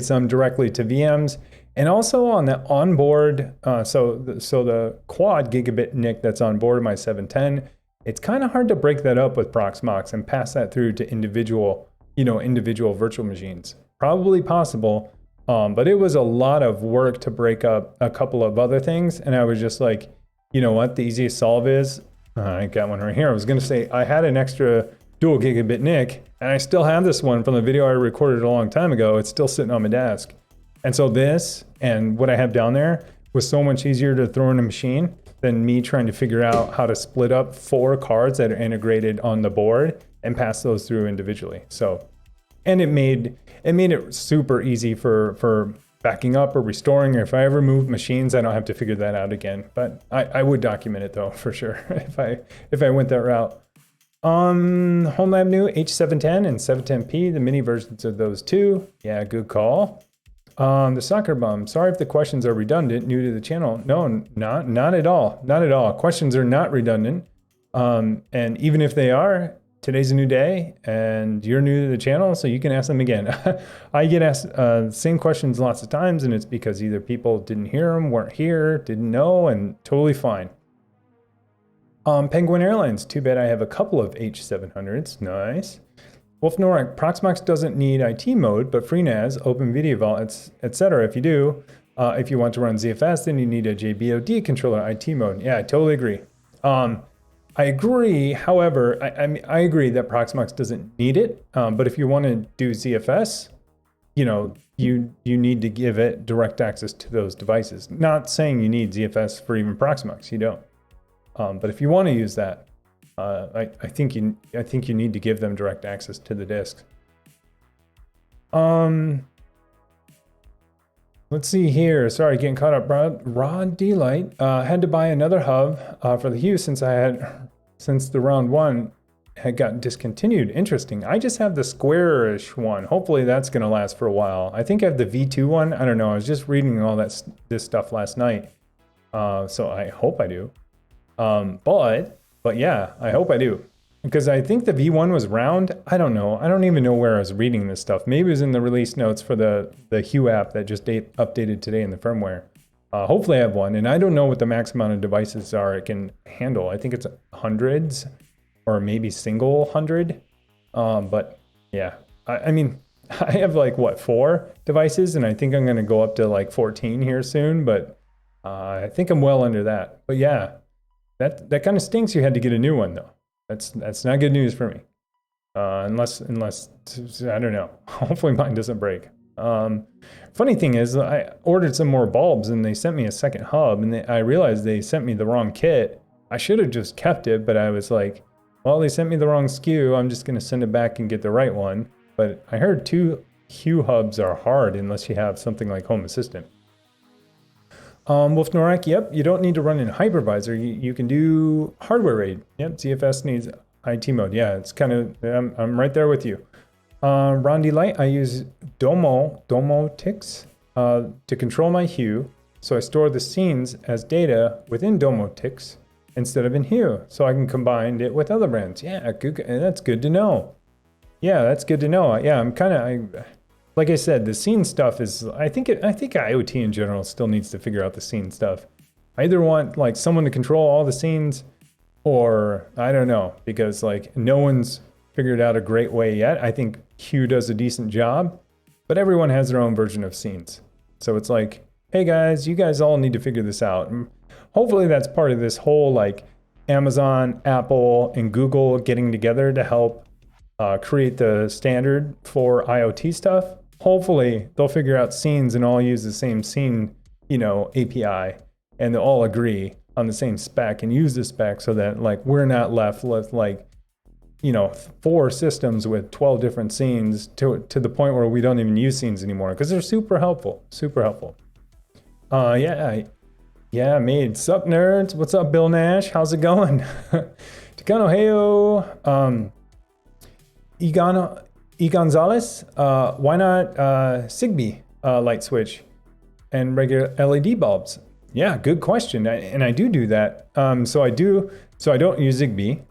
some directly to VMs, and also on the onboard. So the quad gigabit NIC that's on board of my 710, it's kind of hard to break that up with Proxmox and pass that through to individual virtual machines. Probably possible. But it was a lot of work to break up a couple of other things. And I was just like, you know what? The easiest solve is, I got one right here. I was going to say I had an extra dual gigabit NIC, and I still have this one from the video I recorded a long time ago. It's still sitting on my desk. And so this and what I have down there was so much easier to throw in a machine than me trying to figure out how to split up 4 cards that are integrated on the board and pass those through individually. So, and it made it super easy for backing up or restoring. Or if I ever move machines, I don't have to figure that out again. But I would document it though, for sure, if I went that route. Homelab new H710 and 710p, the mini versions of those two. Yeah, good call. The soccer bum. Sorry if the questions are redundant, new to the channel. No, not at all. Not at all. Questions are not redundant. And even if they are, today's a new day and you're new to the channel, so you can ask them again. I get asked the same questions lots of times, and it's because either people didn't hear them, weren't here, didn't know, and totally fine. Penguin Airlines. Too bad I have a couple of H700s. Nice. Wolf Norak, Proxmox doesn't need IT mode, but FreeNAS, OpenVideoVault, etc. If you do, if you want to run ZFS, then you need a JBOD controller IT mode. Yeah, I totally agree. I agree. However, I agree that Proxmox doesn't need it. But if you want to do ZFS, you need to give it direct access to those devices. Not saying you need ZFS for even Proxmox. You don't. But if you want to use that, I think you need to give them direct access to the disks. Let's see here. Sorry, getting caught up. Rod Delight had to buy another hub for the Hue since the round 1 had gotten discontinued. Interesting. I just have the square-ish one. Hopefully that's going to last for a while. I think I have the V2 one. I don't know. I was just reading all this stuff last night, so I hope I do. But yeah, I hope I do. Because I think the V1 was round. I don't know. I don't even know where I was reading this stuff. Maybe it was in the release notes for the Hue app that just updated today in the firmware. Hopefully I have one. And I don't know what the max amount of devices are it can handle. I think it's hundreds or maybe single 100. But yeah, I mean, I have 4 devices, and I think I'm going to go up to 14 here soon. But I think I'm well under that. But yeah. That kind of stinks. You had to get a new one though. That's not good news for me. Unless I don't know. Hopefully mine doesn't break. Funny thing is, I ordered some more bulbs and they sent me a second hub, and I realized they sent me the wrong kit. I should have just kept it, but I was like, well, they sent me the wrong SKU. I'm just going to send it back and get the right one. But I heard 2 Hue hubs are hard unless you have something like Home Assistant. Wolf Norak, yep, you don't need to run in hypervisor. You can do hardware RAID. Yep, ZFS needs IT mode. Yeah, it's kind of, I'm right there with you. Rondi Light, I use Domotics to control my hue. So I store the scenes as data within Domotics instead of in hue. So I can combine it with other brands. Yeah, good, that's good to know. Yeah, that's good to know. Yeah, I'm kind of, like I said, the scene stuff is, I think IoT in general still needs to figure out the scene stuff. I either want like someone to control all the scenes, or I don't know, because like no one's figured out a great way yet. I think Hue does a decent job, but everyone has their own version of scenes. So it's like, hey guys, you guys all need to figure this out. And hopefully that's part of this whole like Amazon, Apple, and Google getting together to help create the standard for IoT stuff. Hopefully they'll figure out scenes and all use the same scene, API, and they'll all agree on the same spec and use the spec so that like we're not left with like, 4 systems with 12 different scenes to the point where we don't even use scenes anymore, because they're super helpful. Yeah, made. Sup nerds? What's up, Bill Nash? How's it going? Takano Heyo. E. Gonzalez, why not Zigbee light switch and regular LED bulbs? Yeah, good question. And I do that. So I don't use Zigbee.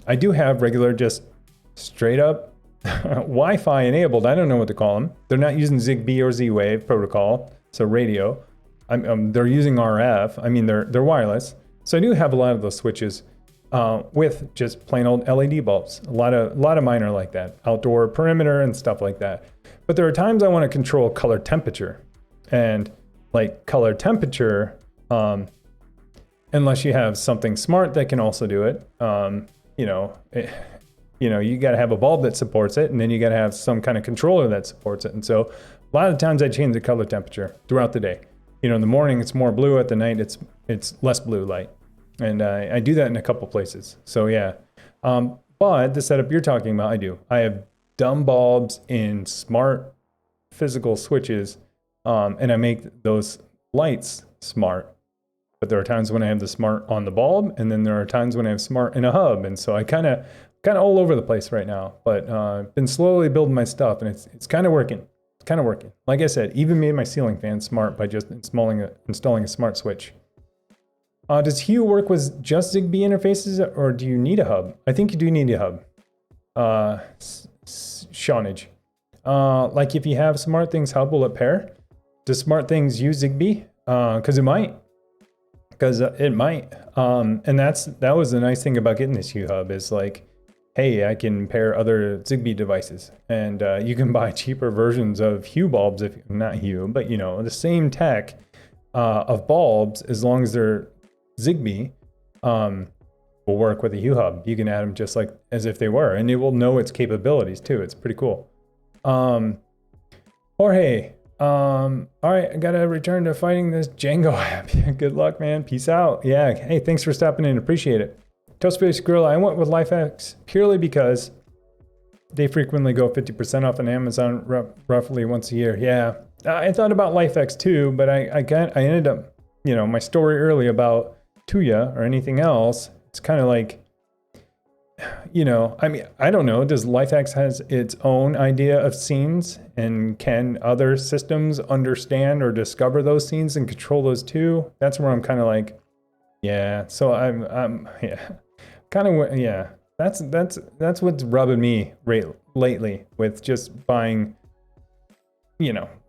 I do have regular, just straight up Wi-Fi enabled. I don't know what to call them. They're not using Zigbee or Z-Wave protocol, so radio. They're using RF. I mean, they're wireless. So I do have a lot of those switches with just plain old LED bulbs. A lot of mine are like that, outdoor perimeter and stuff like that. But there are times I want to control color temperature, and like color temperature, unless you have something smart that can also do it. You got to have a bulb that supports it, and then you got to have some kind of controller that supports it. And so a lot of times I change the color temperature throughout the day. In the morning it's more blue, at the night it's less blue light. And I do that in a couple places. So yeah. But the setup you're talking about, I do. I have dumb bulbs in smart physical switches, and I make those lights smart. But there are times when I have the smart on the bulb, and then there are times when I have smart in a hub. And so I kind of all over the place right now. But I've been slowly building my stuff, and it's kind of working. Like I said, even made my ceiling fan smart by just installing a smart switch. Does Hue work with just Zigbee interfaces, or do you need a hub? I think you do need a hub. Shawnage. Like if you have SmartThings hub, will it pair? Does SmartThings use Zigbee? Because it might. And that was the nice thing about getting this Hue hub, is like, hey, I can pair other Zigbee devices, and you can buy cheaper versions of Hue bulbs, if not Hue, but the same tech of bulbs, as long as they're Zigbee, will work with a Hue hub. You can add them just like as if they were, and it will know its capabilities too. It's pretty cool. Jorge, all right, I gotta return to fighting this Django app. Good luck, man. Peace out. Yeah, hey, thanks for stopping in. Appreciate it. Toastface Gorilla, I went with LifeX purely because they frequently go 50% off on Amazon roughly once a year. Yeah, I thought about LifeX too, but I ended up, my story early about Tuya or anything else. It's kind of like, I don't know. Does LifeX has its own idea of scenes, and can other systems understand or discover those scenes and control those too? That's where I'm kind of like, yeah. So I'm kind of, yeah. That's what's rubbing me lately with just buying,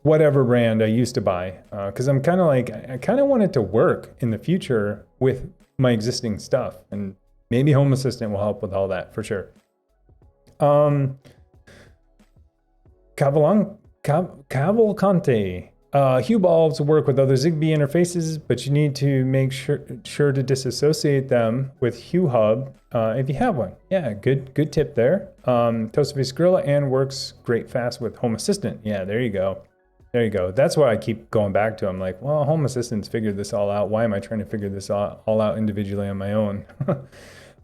whatever brand I used to buy, because I'm kind of like, I kind of want it to work in the future with my existing stuff, and maybe Home Assistant will help with all that for sure. Cavalcante. Hue bulbs work with other Zigbee interfaces, but you need to make sure to disassociate them with Hue Hub if you have one. Yeah, good tip there. Toastface Gorilla, and works great fast with Home Assistant. Yeah, there you go. That's why I keep going back to. I'm like, well, Home Assistant's figured this all out. Why am I trying to figure this all out individually on my own?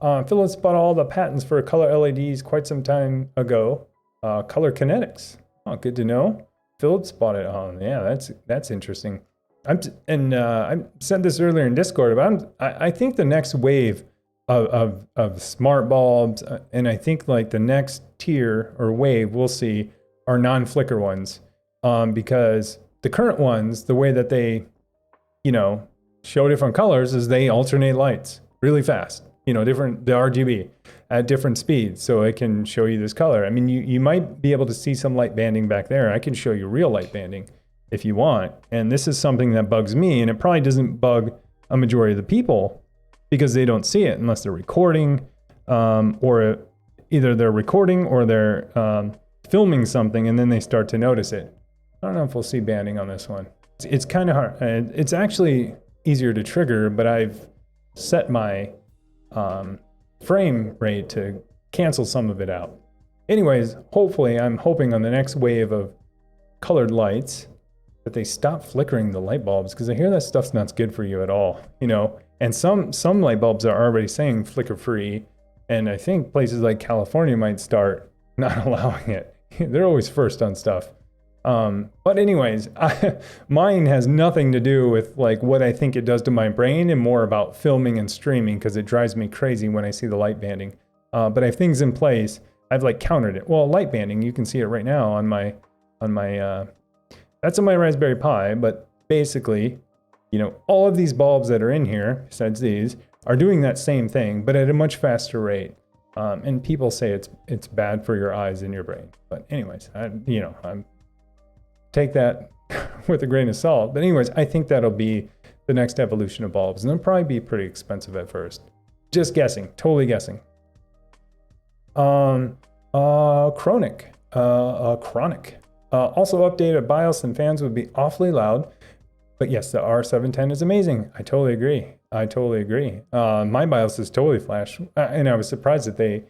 Philips bought all the patents for color LEDs quite some time ago. Color Kinetics. Oh, good to know. Philips bought it. Oh, yeah, that's interesting. I said this earlier in Discord, but I think the next wave of smart bulbs. And I think like the next tier or wave we'll see are non-flicker ones, because the current ones, the way that they, show different colors is they alternate lights really fast, the RGB at different speeds. So it can show you this color. I mean, you might be able to see some light banding back there. I can show you real light banding if you want. And this is something that bugs me, and it probably doesn't bug a majority of the people because they don't see it unless they're recording, or either they're recording or they're filming something and then they start to notice it. I don't know if we'll see banding on this one. It's kind of hard. It's actually easier to trigger, but I've set my frame rate to cancel some of it out. Anyways, hopefully I'm hoping on the next wave of colored lights that they stop flickering the light bulbs, because I hear that stuff's not good for you at all, and some light bulbs are already saying flicker free, and I think places like California might start not allowing it. They're always first on stuff. But anyways, mine has nothing to do with like what I think it does to my brain, and more about filming and streaming, because it drives me crazy when I see the light banding. But I have things in place. I've like countered it. Well, light banding, you can see it right now on my that's on my Raspberry Pi, but basically, all of these bulbs that are in here, besides these, are doing that same thing, but at a much faster rate. And people say it's bad for your eyes and your brain. But anyways, I'm take that with a grain of salt. But anyways, I think that'll be the next evolution of bulbs, and they'll probably be pretty expensive at first. Just guessing, totally guessing. Chronic. Also updated BIOS and fans would be awfully loud. But yes, the R710 is amazing. I totally agree. My BIOS is totally flash. And I was surprised that they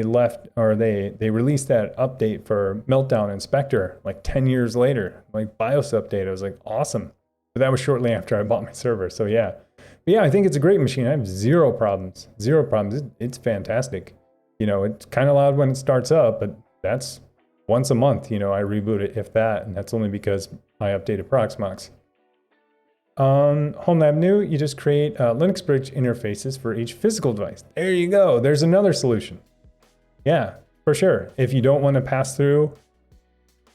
left, or they released that update for Meltdown and Spectre like 10 years later, like BIOS update. I was like, awesome. But that was shortly after I bought my server. So yeah. But yeah, I think it's a great machine. I have zero problems. It's fantastic. It's kind of loud when it starts up, but that's once a month, I reboot it, if that, and that's only because I updated Proxmox. Homelab new, you just create Linux bridge interfaces for each physical device. There you go. There's another solution. Yeah, for sure. If you don't want to pass through,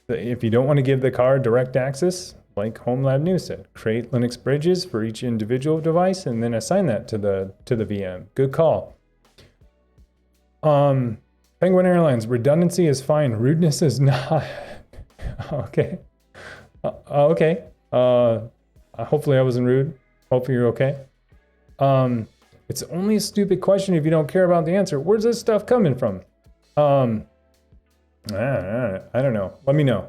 if you don't want to give the card direct access, like Homelab new said, create Linux bridges for each individual device and then assign that to the VM. Good call. Penguin Airlines, redundancy is fine, rudeness is not. Okay. Okay. Hopefully I wasn't rude. Hopefully you're okay. It's only a stupid question if you don't care about the answer. Where's this stuff coming from? I don't know. Let me know.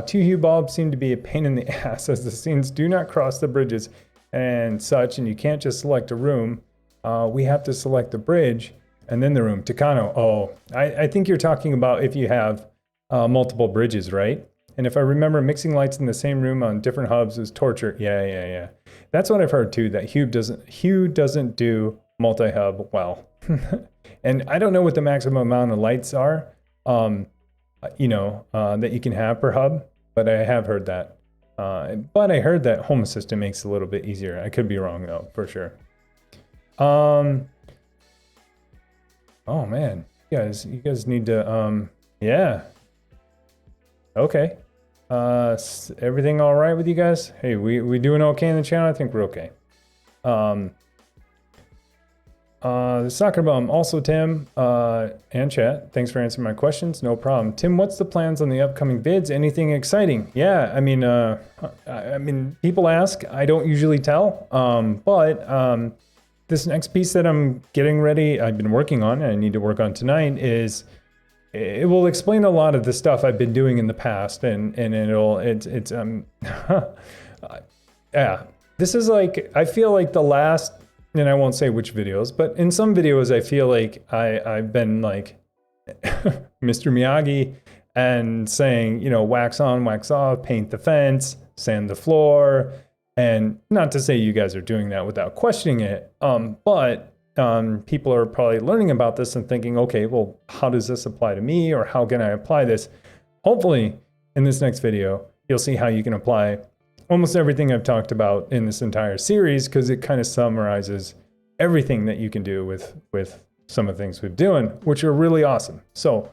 Two hue bulbs seem to be a pain in the ass, as the scenes do not cross the bridges and such, and you can't just select a room. We have to select the bridge and then the room. Takano, I think you're talking about if you have multiple bridges, right? And if I remember, mixing lights in the same room on different hubs is torture. Yeah. That's what I've heard too, that Hue doesn't do multi-hub well. And I don't know what the maximum amount of lights are, that you can have per hub, but I have heard that. But I heard that Home Assistant makes it a little bit easier. I could be wrong though, for sure. Oh man, you guys need to, yeah. Okay. Everything all right with you guys? Hey, we doing okay in the channel? I think we're okay. The Soccer Bum, also Tim, and chat. Thanks for answering my questions. No problem. Tim, what's the plans on the upcoming vids? Anything exciting? Yeah, I mean, people ask. I don't usually tell. But this next piece that I'm getting ready, I've been working on, and I need to work on tonight, is it will explain a lot of the stuff I've been doing in the past, and it's yeah. This is like, I feel like the last, and I won't say which videos, but in some videos I feel like I've been like Mr. Miyagi and saying, wax on, wax off, paint the fence, sand the floor, and not to say you guys are doing that without questioning it, but people are probably learning about this and thinking, okay, well, how does this apply to me, or how can I apply this? Hopefully, in this next video, you'll see how you can apply almost everything I've talked about in this entire series, because it kind of summarizes everything that you can do with some of the things we're doing, which are really awesome. So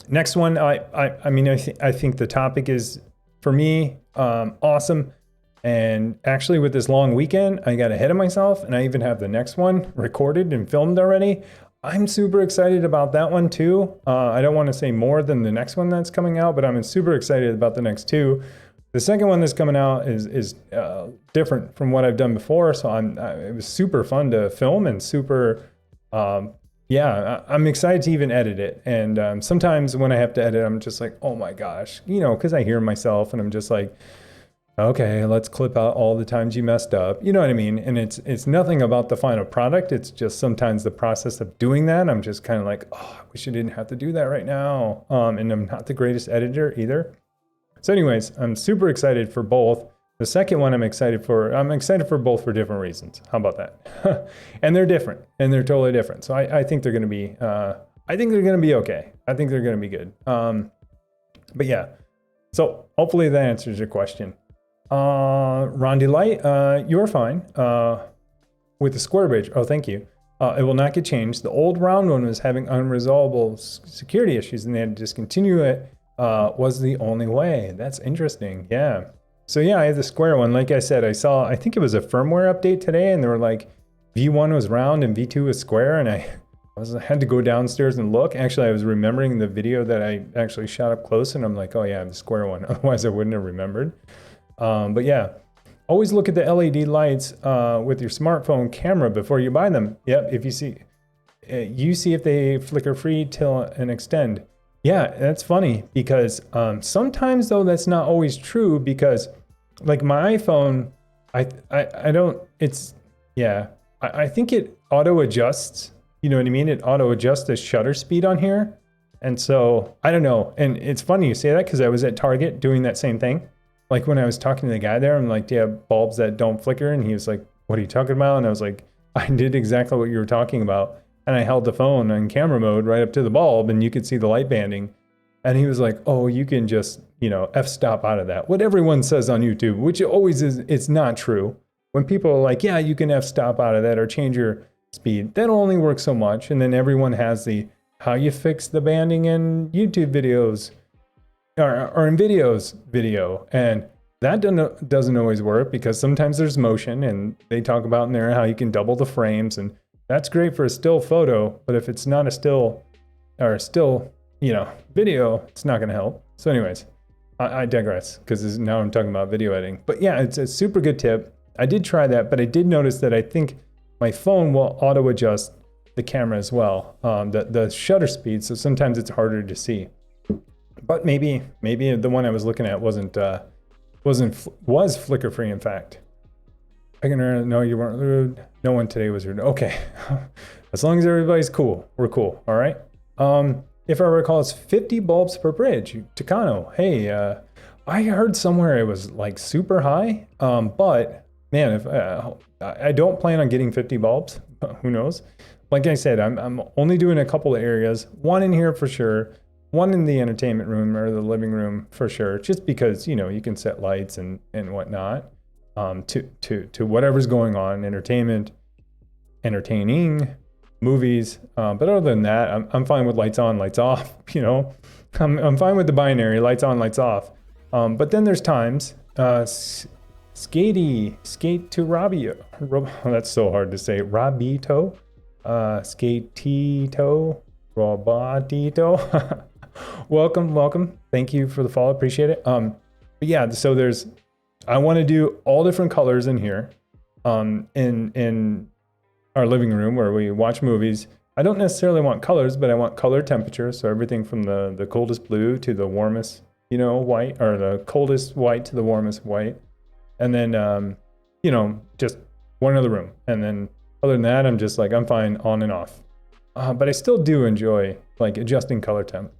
next one, I mean, I think the topic is, for me, awesome. And actually with this long weekend, I got ahead of myself, and I even have the next one recorded and filmed already. I'm super excited about that one too. I don't want to say more than the next one that's coming out, but I'm super excited about the next two. The second one that's coming out is different from what I've done before. So it was super fun to film and super, I'm excited to even edit it. And sometimes when I have to edit, I'm just like, oh my gosh, because I hear myself and I'm just like, okay, let's clip out all the times you messed up. You know what I mean? And it's nothing about the final product. It's just sometimes the process of doing that. I'm just kind of like, oh, I wish I didn't have to do that right now. And I'm not the greatest editor either. So anyways, I'm super excited for both. The second one I'm excited for both for different reasons. How about that? And they're different, and they're totally different. So I think they're going to be, okay. I think they're going to be good. But yeah, so hopefully that answers your question. Rondi Light, you're fine. With the square bridge. Oh, thank you. It will not get changed. The old round one was having unresolvable security issues, and they had to discontinue it. Was the only way. That's interesting. Yeah. So yeah, I have the square one. Like I said, I think it was a firmware update today, and they were like, V1 was round and V2 was square, and I had to go downstairs and look. Actually, I was remembering the video that I actually shot up close, and I'm like, oh yeah, the square one. Otherwise, I wouldn't have remembered. But yeah, always look at the LED lights with your smartphone camera before you buy them. Yep, if you see if they flicker free till an extend. Yeah, that's funny because sometimes though that's not always true, because like my iPhone, I think it auto adjusts. You know what I mean? It auto adjusts the shutter speed on here, and so I don't know. And it's funny you say that because I was at Target doing that same thing. Like when I was talking to the guy there, I'm like, do you have bulbs that don't flicker? And he was like, what are you talking about? And I was like, I did exactly what you were talking about. And I held the phone in camera mode right up to the bulb, and you could see the light banding. And he was like, oh, you can just, f-stop out of that. What everyone says on YouTube, which it always is, it's not true. When people are like, yeah, you can f-stop out of that or change your speed, that only works so much. And then everyone has the how you fix the banding in YouTube videos or in videos video. And that doesn't always work, because sometimes there's motion, and they talk about in there how you can double the frames, and that's great for a still photo, but if it's not a still or a still, video, it's not going to help. So anyways, I digress, because now I'm talking about video editing. But yeah, it's a super good tip. I did try that, but I did notice that I think my phone will auto adjust the camera as well, the shutter speed. So sometimes it's harder to see. But maybe the one I was looking at was flicker free. In fact, I can no, you weren't rude. No one today was rude. Okay, as long as everybody's cool, we're cool. All right. If I recall, it's 50 bulbs per bridge. Takano, hey, I heard somewhere it was like super high. But man, if I don't plan on getting 50 bulbs, who knows? Like I said, I'm only doing a couple of areas. One in here for sure. One in the entertainment room or the living room for sure. Just because you can set lights and whatnot to whatever's going on, entertaining. Movies, but other than that, I'm fine with lights on, lights off. I'm fine with the binary, lights on, lights off. But then there's times, skate to Rabio. That's so hard to say. Rabito, skatito, Robatito. Welcome. Thank you for the follow. Appreciate it. But yeah, so I want to do all different colors in here. In our living room where we watch movies. I don't necessarily want colors, but I want color temperature. So everything from the coldest blue to the warmest, white, or the coldest white to the warmest white. And then, just one other room. And then other than that, I'm just like, I'm fine on and off. But I still do enjoy like adjusting color temp.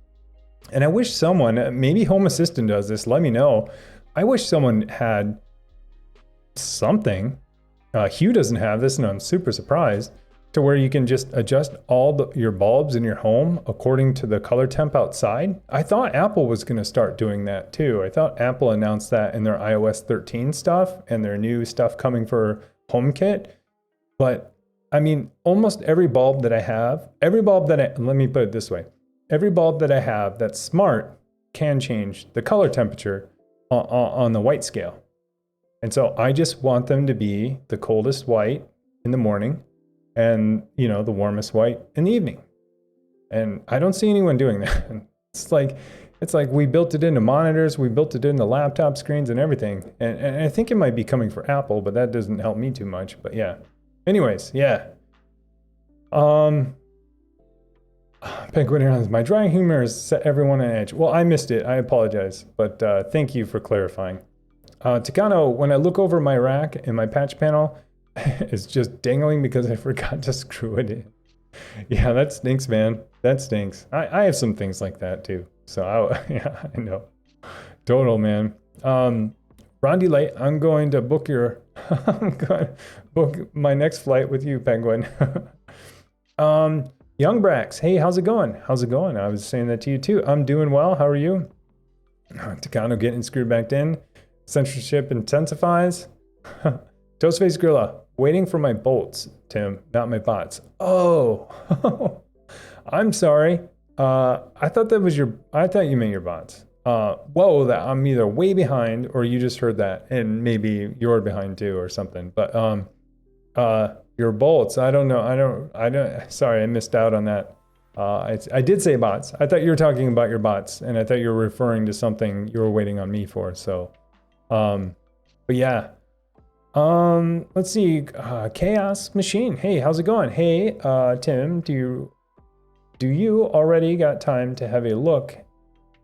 And I wish someone, maybe Home Assistant does this, let me know. I wish someone had something. Hue doesn't have this, and I'm super surprised, to where you can just adjust all your bulbs in your home according to the color temp outside. I thought Apple was going to start doing that too. I thought Apple announced that in their iOS 13 stuff and their new stuff coming for HomeKit. But I mean, almost every bulb that I have, let me put it this way. Every bulb that I have that's smart can change the color temperature on the white scale. And so I just want them to be the coldest white in the morning and, the warmest white in the evening. And I don't see anyone doing that. It's like we built it into monitors, we built it into laptop screens and everything. And I think it might be coming for Apple, but that doesn't help me too much. But yeah. Anyways, yeah. Penguin Airlines, my dry humor has set everyone on edge. Well, I missed it. I apologize. But thank you for clarifying. Takano, when I look over my rack and my patch panel, it's just dangling because I forgot to screw it in. Yeah, that stinks, man. That stinks. I have some things like that too. So yeah, I know. Total, man. Rondi Light, I'm going to book my next flight with you, Penguin. Young Brax, hey, how's it going? How's it going? I was saying that to you too. I'm doing well. How are you? Takano getting screwed back in. Censorship intensifies. Toastface Gorilla, waiting for my bolts, Tim, not my bots. Oh, I'm sorry. I thought you meant your bots. Whoa, that I'm either way behind or you just heard that and maybe you're behind too or something. But your bolts, I don't know. Sorry, I missed out on that. I did say bots. I thought you were talking about your bots and I thought you were referring to something you were waiting on me for. So, but yeah. Let's see. Chaos Machine. Hey, how's it going? Hey, Tim, do you already got time to have a look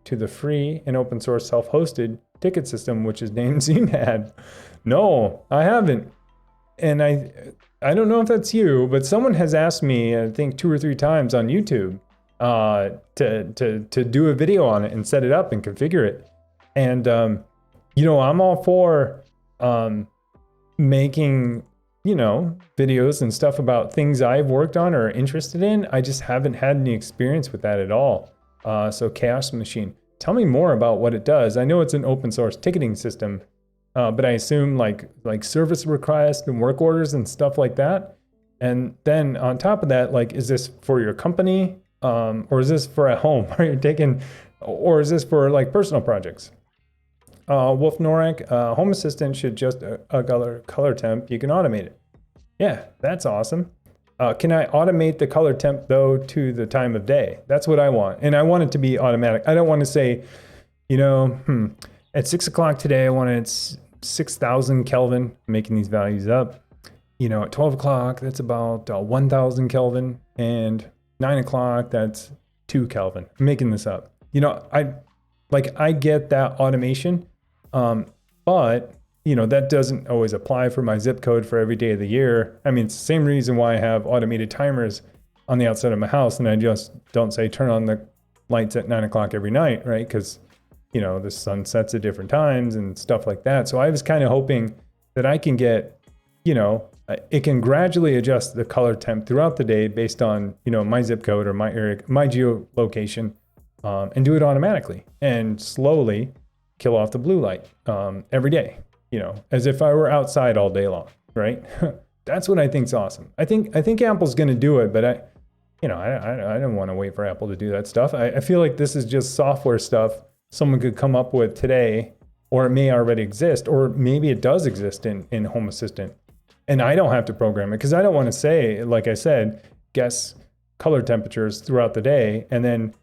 to the free and open source self-hosted ticket system, which is named ZMAD? No, I haven't. And I don't know if that's you, but someone has asked me, I think 2 or 3 times on YouTube, to do a video on it and set it up and configure it. And, I'm all for, making, videos and stuff about things I've worked on or are interested in. I just haven't had any experience with that at all. So Chaos Machine, tell me more about what it does. I know it's an open source ticketing system, but I assume like service requests and work orders and stuff like that. And then on top of that, is this for your company, or is this for at home? Or is this for personal projects? Wolf Norak, Home Assistant should just a color temp. You can automate it. Yeah, that's awesome. Can I automate the color temp though to the time of day? That's what I want. And I want it to be automatic. I don't want to say, at 6 o'clock today, I want it at 6,000 Kelvin, making these values up. At 12 o'clock, that's about 1,000 Kelvin. And 9 o'clock, that's 2 Kelvin. I'm making this up. I get that automation. But that doesn't always apply for my zip code for every day of the year. I mean, it's the same reason why I have automated timers on the outside of my house. And I just don't say turn on the lights at 9 o'clock every night, right? Because, the sun sets at different times and stuff like that. So I was kind of hoping that I can get, it can gradually adjust the color temp throughout the day based on, my zip code or my area, my geolocation, and do it automatically and slowly kill off the blue light every day, as if I were outside all day long, right? That's what I think's awesome. I think Apple's going to do it, but I don't want to wait for Apple to do that stuff. I feel like this is just software stuff someone could come up with today, or it may already exist, or maybe it does exist in Home Assistant, and I don't have to program it because I don't want to say, like I said, guess color temperatures throughout the day, and then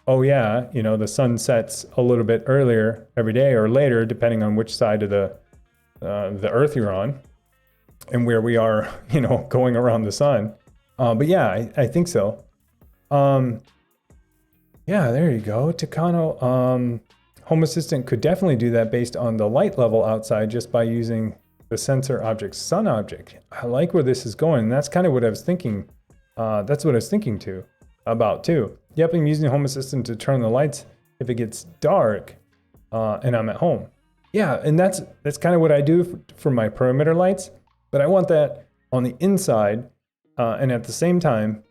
oh yeah, the sun sets a little bit earlier every day or later, depending on which side of the earth you're on and where we are, going around the sun. But yeah, I think so. Yeah, there you go. Takano, Home Assistant could definitely do that based on the light level outside just by using the sensor object, sun object. I like where this is going. And that's kind of what I was thinking. That's what I was thinking about too. Yep, I'm using Home Assistant to turn the lights if it gets dark and I'm at home. Yeah, and that's kind of what I do for my perimeter lights, but I want that on the inside and at the same time,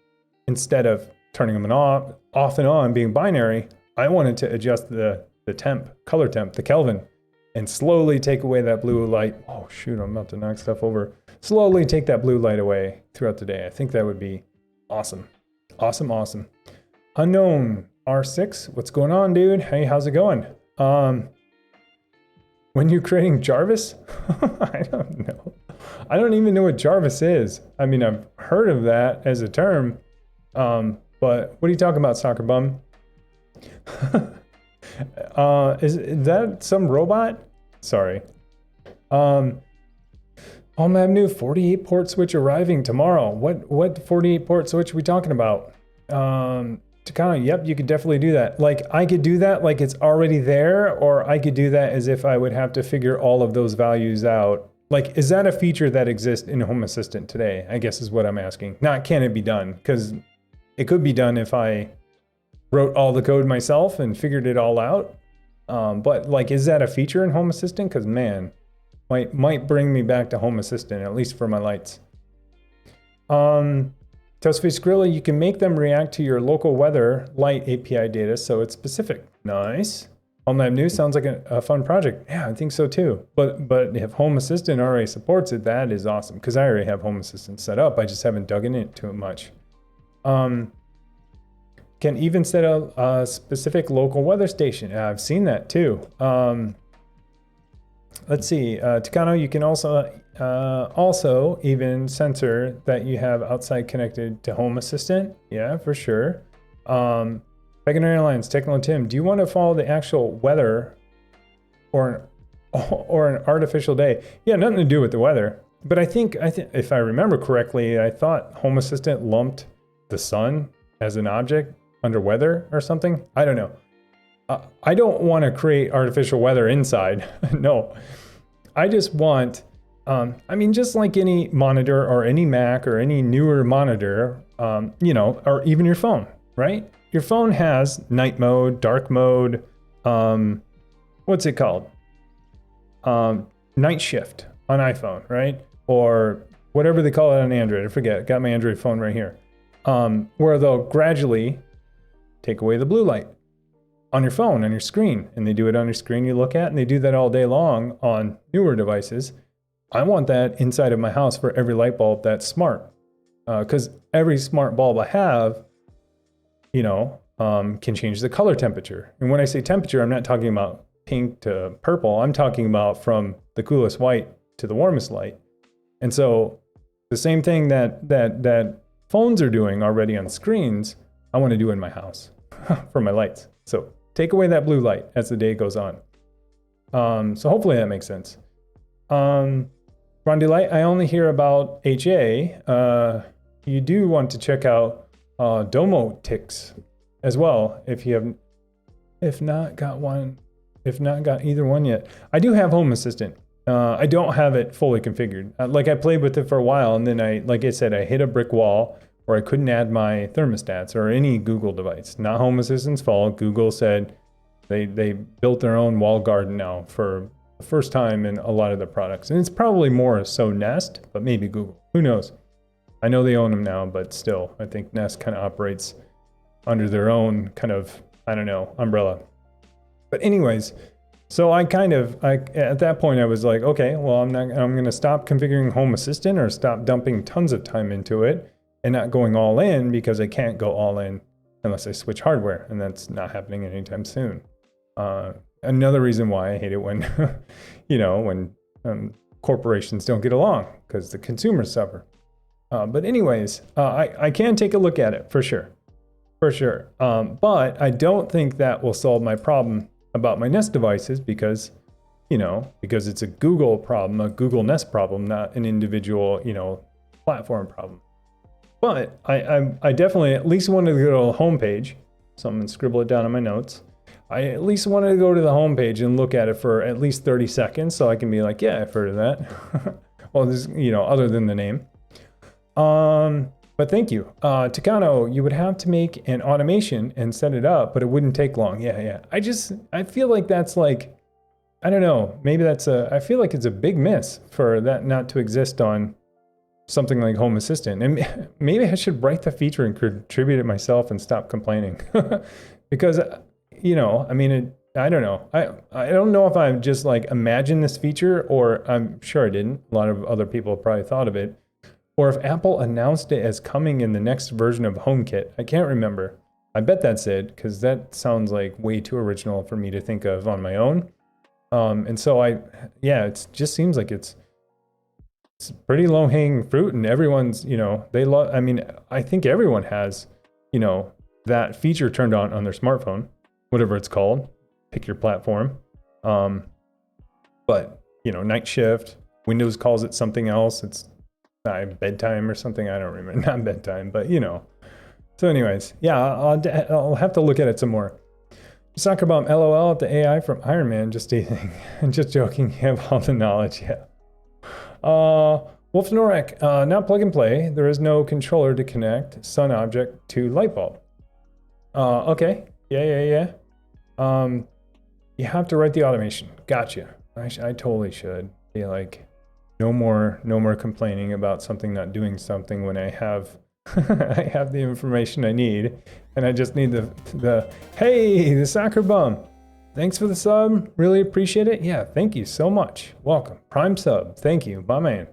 instead of turning them off and on being binary, I wanted to adjust the temp, color temp, the Kelvin, and slowly take away that blue light. Oh shoot, I'm about to knock stuff over. Slowly take that blue light away throughout the day. I think that would be awesome. Awesome, awesome. Unknown R6, what's going on, dude? Hey, how's it going? When you're creating Jarvis? I don't know. I don't even know what Jarvis is. I mean, I've heard of that as a term, but what are you talking about, soccer bum? Is that some robot? Sorry. Home Avenue 48 port switch arriving tomorrow. What 48 port switch are we talking about? Techno, yep, you could definitely do that. Like I could do that like it's already there, or I could do that as if I would have to figure all of those values out. Like, is that a feature that exists in Home Assistant today? I guess is what I'm asking. Not can it be done? Because it could be done if I wrote all the code myself and figured it all out. But like, is that a feature in Home Assistant? Because man, might bring me back to Home Assistant, at least for my lights. Toastface Gorilla, you can make them react to your local weather light API data, so it's specific. Nice. Homelab News sounds like a fun project. Yeah, I think so too. But if Home Assistant already supports it, that is awesome, because I already have Home Assistant set up. I just haven't dug in it too much. Can even set a specific local weather station. I've seen that too. Let's see, Takano, you can also even censor that you have outside connected to Home Assistant. Yeah, for sure. Beacon Airlines, Techno Tim, do you want to follow the actual weather or an artificial day? Yeah, nothing to do with the weather. But I think if I remember correctly, I thought Home Assistant lumped the sun as an object under weather or something. I don't know. I don't want to create artificial weather inside. No, I just want, I mean, just like any monitor or any Mac or any newer monitor, you know, or even your phone, right? Your phone has night mode, dark mode, what's it called? Night shift on iPhone, right? Or whatever they call it on Android. I forget, got my Android phone right here. Where they'll gradually take away the blue light on your phone, on your screen, and they do it on your screen you look at, and they do that all day long on newer devices. I want that inside of my house for every light bulb that's smart, because every smart bulb I have, you know, can change the color temperature. And when I say temperature, I'm not talking about pink to purple. I'm talking about from the coolest white to the warmest light. And so the same thing that phones are doing already on screens, I want to do in my house for my lights. So take away that blue light as the day goes on. So hopefully that makes sense. Rondi Light, I only hear about HA. You do want to check out Domotics as well if you have not got either one yet. I do have Home Assistant. I don't have it fully configured. Like I played with it for a while, and then like I said, I hit a brick wall where I couldn't add my thermostats or any Google device. Not Home Assistant's fault. Google said they built their own wall garden now for the first time in a lot of their products. And it's probably more so Nest, but maybe Google. Who knows? I know they own them now, but still, I think Nest kind of operates under their own kind of, I don't know, umbrella. But anyways, so at that point I was like, okay, well, I'm going to stop configuring Home Assistant or stop dumping tons of time into it and not going all in, because I can't go all in unless I switch hardware, and that's not happening anytime soon. Another reason why I hate it when, when corporations don't get along, because the consumers suffer. But anyways, I can take a look at it for sure. But I don't think that will solve my problem about my Nest devices, because it's a Google problem, a Google Nest problem, not an individual, platform problem. But I definitely at least wanted to go to the homepage. So I'm gonna scribble it down in my notes. I at least wanted to go to the homepage and look at it for at least 30 seconds, so I can be like, yeah, I've heard of that. Well, this, other than the name. But thank you. Takano, you would have to make an automation and set it up, but it wouldn't take long. Yeah. I feel like that's like, I don't know, maybe I feel like it's a big miss for that not to exist on something like Home Assistant. And maybe I should write the feature and contribute it myself and stop complaining. Because, I don't know. I don't know if I just like imagined this feature, or I'm sure I didn't. A lot of other people probably thought of it, or if Apple announced it as coming in the next version of HomeKit. I can't remember. I bet that's it, because that sounds like way too original for me to think of on my own. And so yeah, it just seems like it's pretty low hanging fruit, and everyone's, they love. I mean, I think everyone has, that feature turned on their smartphone, whatever it's called. Pick your platform. But, night shift, Windows calls it something else. It's bedtime or something. I don't remember. Not bedtime, but So anyways, yeah, I'll have to look at it some more. Soccer Bomb, LOL at the AI from Iron Man, just teasing. Just joking, you have all the knowledge, yeah. Wolf Norek, not plug and play. There is no controller to connect sun object to light bulb. Okay, yeah. You have to write the automation. Gotcha. I totally should be like, no more complaining about something not doing something when I have I have the information I need, and I just need hey, the soccer bum. Thanks for the sub. Really appreciate it. Yeah, thank you so much. Welcome. Prime sub. Thank you, my man.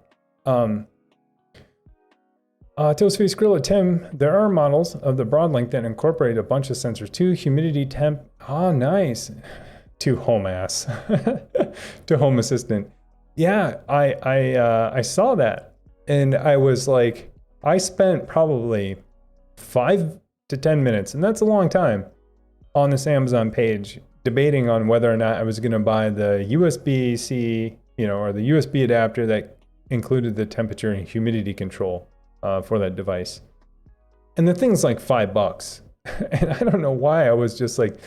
Toastface Gorilla Tim, there are models of the Broadlink that incorporate a bunch of sensors too. Humidity, temp. Oh, nice. To Home Ass. To Home Assistant. Yeah, I saw that, and I was like, I spent probably 5 to 10 minutes, and that's a long time, on this Amazon page debating on whether or not I was going to buy the USB-C, or the USB adapter that included the temperature and humidity control for that device. And the thing's like $5. And I don't know why I was just like,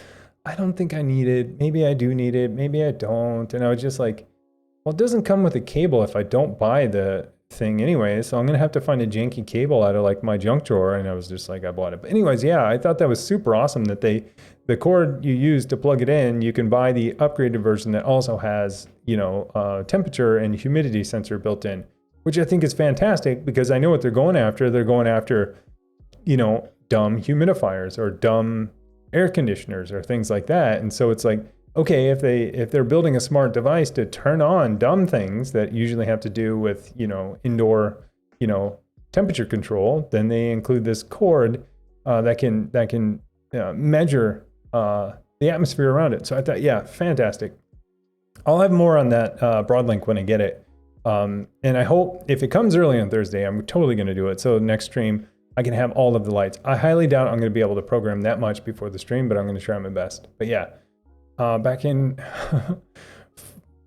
I don't think I need it. Maybe I do need it. Maybe I don't. And I was just like, well, it doesn't come with a cable if I don't buy the thing anyway. So I'm going to have to find a janky cable out of like my junk drawer. And I was just like, I bought it. But anyways, yeah, I thought that was super awesome that the cord you use to plug it in, you can buy the upgraded version that also has, temperature and humidity sensor built in, which I think is fantastic because I know what they're going after. They're going after, dumb humidifiers or dumb air conditioners or things like that. And so it's like, okay, if they're building a smart device to turn on dumb things that usually have to do with, indoor, temperature control, then they include this cord that can measure the atmosphere around it. So I thought, yeah, fantastic. I'll have more on that Broadlink when I get it. And I hope if it comes early on Thursday, I'm totally going to do it. So next stream, I can have all of the lights. I highly doubt I'm going to be able to program that much before the stream, but I'm going to try my best. But yeah, back in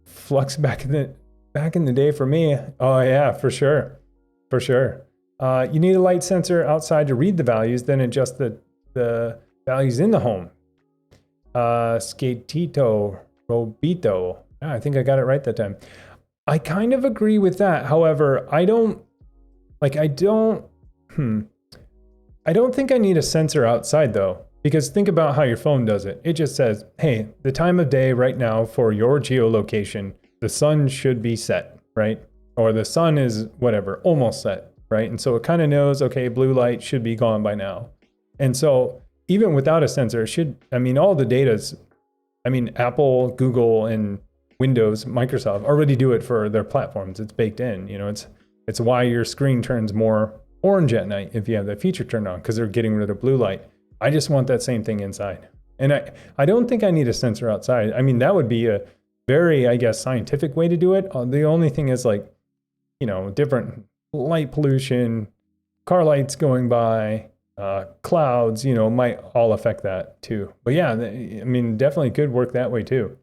Flux back in the day for me. Oh yeah, for sure. You need a light sensor outside to read the values, then adjust the values in the home. Skatito Robito. I think I got it right that time. I kind of agree with that. However, I don't think I need a sensor outside though, because think about how your phone does it. It just says, hey, the time of day right now for your geolocation, the sun should be set, right? Or the sun is whatever, almost set, right? And so it kind of knows, okay, blue light should be gone by now. And so even without a sensor, all the data's, Apple, Google, and Windows, Microsoft already do it for their platforms. It's baked in, it's why your screen turns more orange at night if you have that feature turned on, because they're getting rid of blue light. I just want that same thing inside. And I don't think I need a sensor outside. That would be a very, scientific way to do it. The only thing is different light pollution, car lights going by, clouds, might all affect that too. But yeah, definitely could work that way too.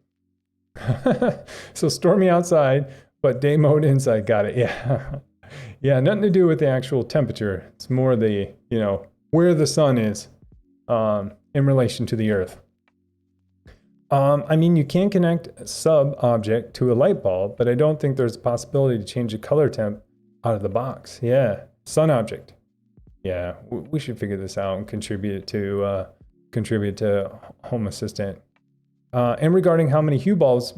So stormy outside, but day mode inside. Got it. Yeah. Yeah, nothing to do with the actual temperature. It's more the, where the sun is in relation to the earth. You can connect a sub object to a light bulb, but I don't think there's a possibility to change the color temp out of the box. Yeah, sun object. Yeah, we should figure this out and contribute to Home Assistant. And regarding how many hue bulbs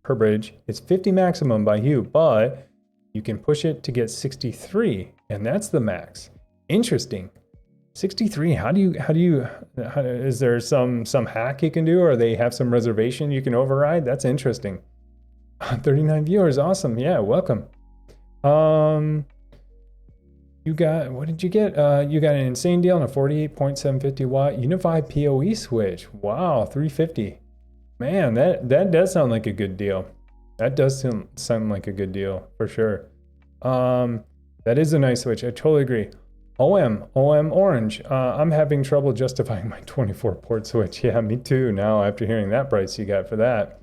per bridge, it's 50 maximum by hue, but you can push it to get 63, and that's the max. Interesting. 63. Is there some hack you can do, or they have some reservation you can override? That's interesting. 39 viewers, awesome. Yeah, welcome. You got, what did you get? You got an insane deal on a 48.750 watt unified PoE switch. Wow, 350. Man, that does sound like a good deal. That does sound like a good deal for sure. That is a nice switch. I totally agree. OM Orange. I'm having trouble justifying my 24 port switch. Yeah, me too. Now after hearing that price you got for that.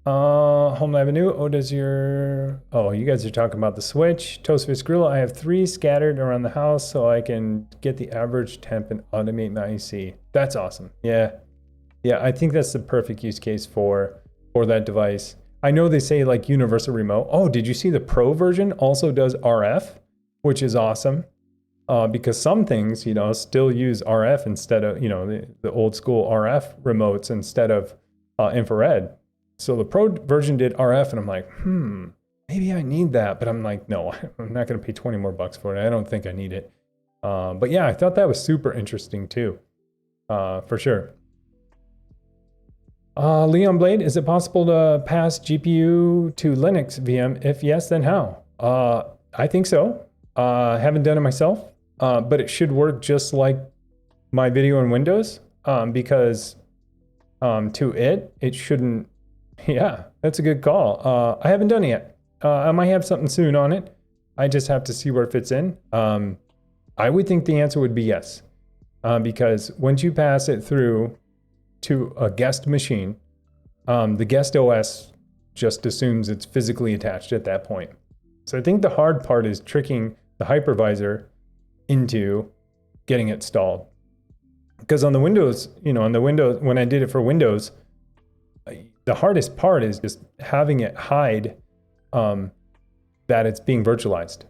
Home Avenue. You guys are talking about the switch. Toastface Grill. I have 3 scattered around the house so I can get the average temp and automate my IC. That's awesome. Yeah, I think that's the perfect use case for that device. I know they say like universal remote. Oh, did you see the Pro version also does RF, which is awesome. Because some things, still use RF instead of, the old school RF remotes instead of infrared. So the Pro version did RF, and I'm like, maybe I need that. But I'm like, no, I'm not going to pay 20 more bucks for it. I don't think I need it. But yeah, I thought that was super interesting too, for sure. Leon Blade, is it possible to pass GPU to Linux VM? If yes, then how? I think so. Haven't done it myself, but it should work just like my video in Windows, because it shouldn't. Yeah, that's a good call. I haven't done it yet. I might have something soon on it. I just have to see where it fits in. I would think the answer would be yes, because once you pass it through to a guest machine, the guest OS just assumes it's physically attached at that point. So I think the hard part is tricking the hypervisor into getting it stalled. Because on the Windows, when I did it for Windows, the hardest part is just having it hide that it's being virtualized,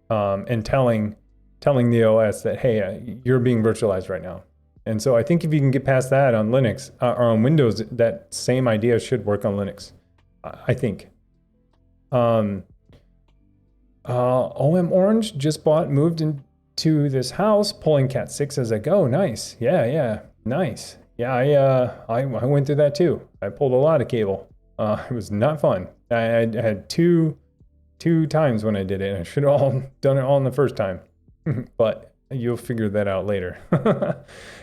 and telling the OS that, hey, you're being virtualized right now. And so I think if you can get past that on Linux or on Windows, that same idea should work on Linux, I think. OM Orange just moved into this house, pulling Cat 6 as I go. Nice. Yeah, nice. Yeah, I went through that too. I pulled a lot of cable. It was not fun. I had two times when I did it. I should have all done it all in the first time, but you'll figure that out later.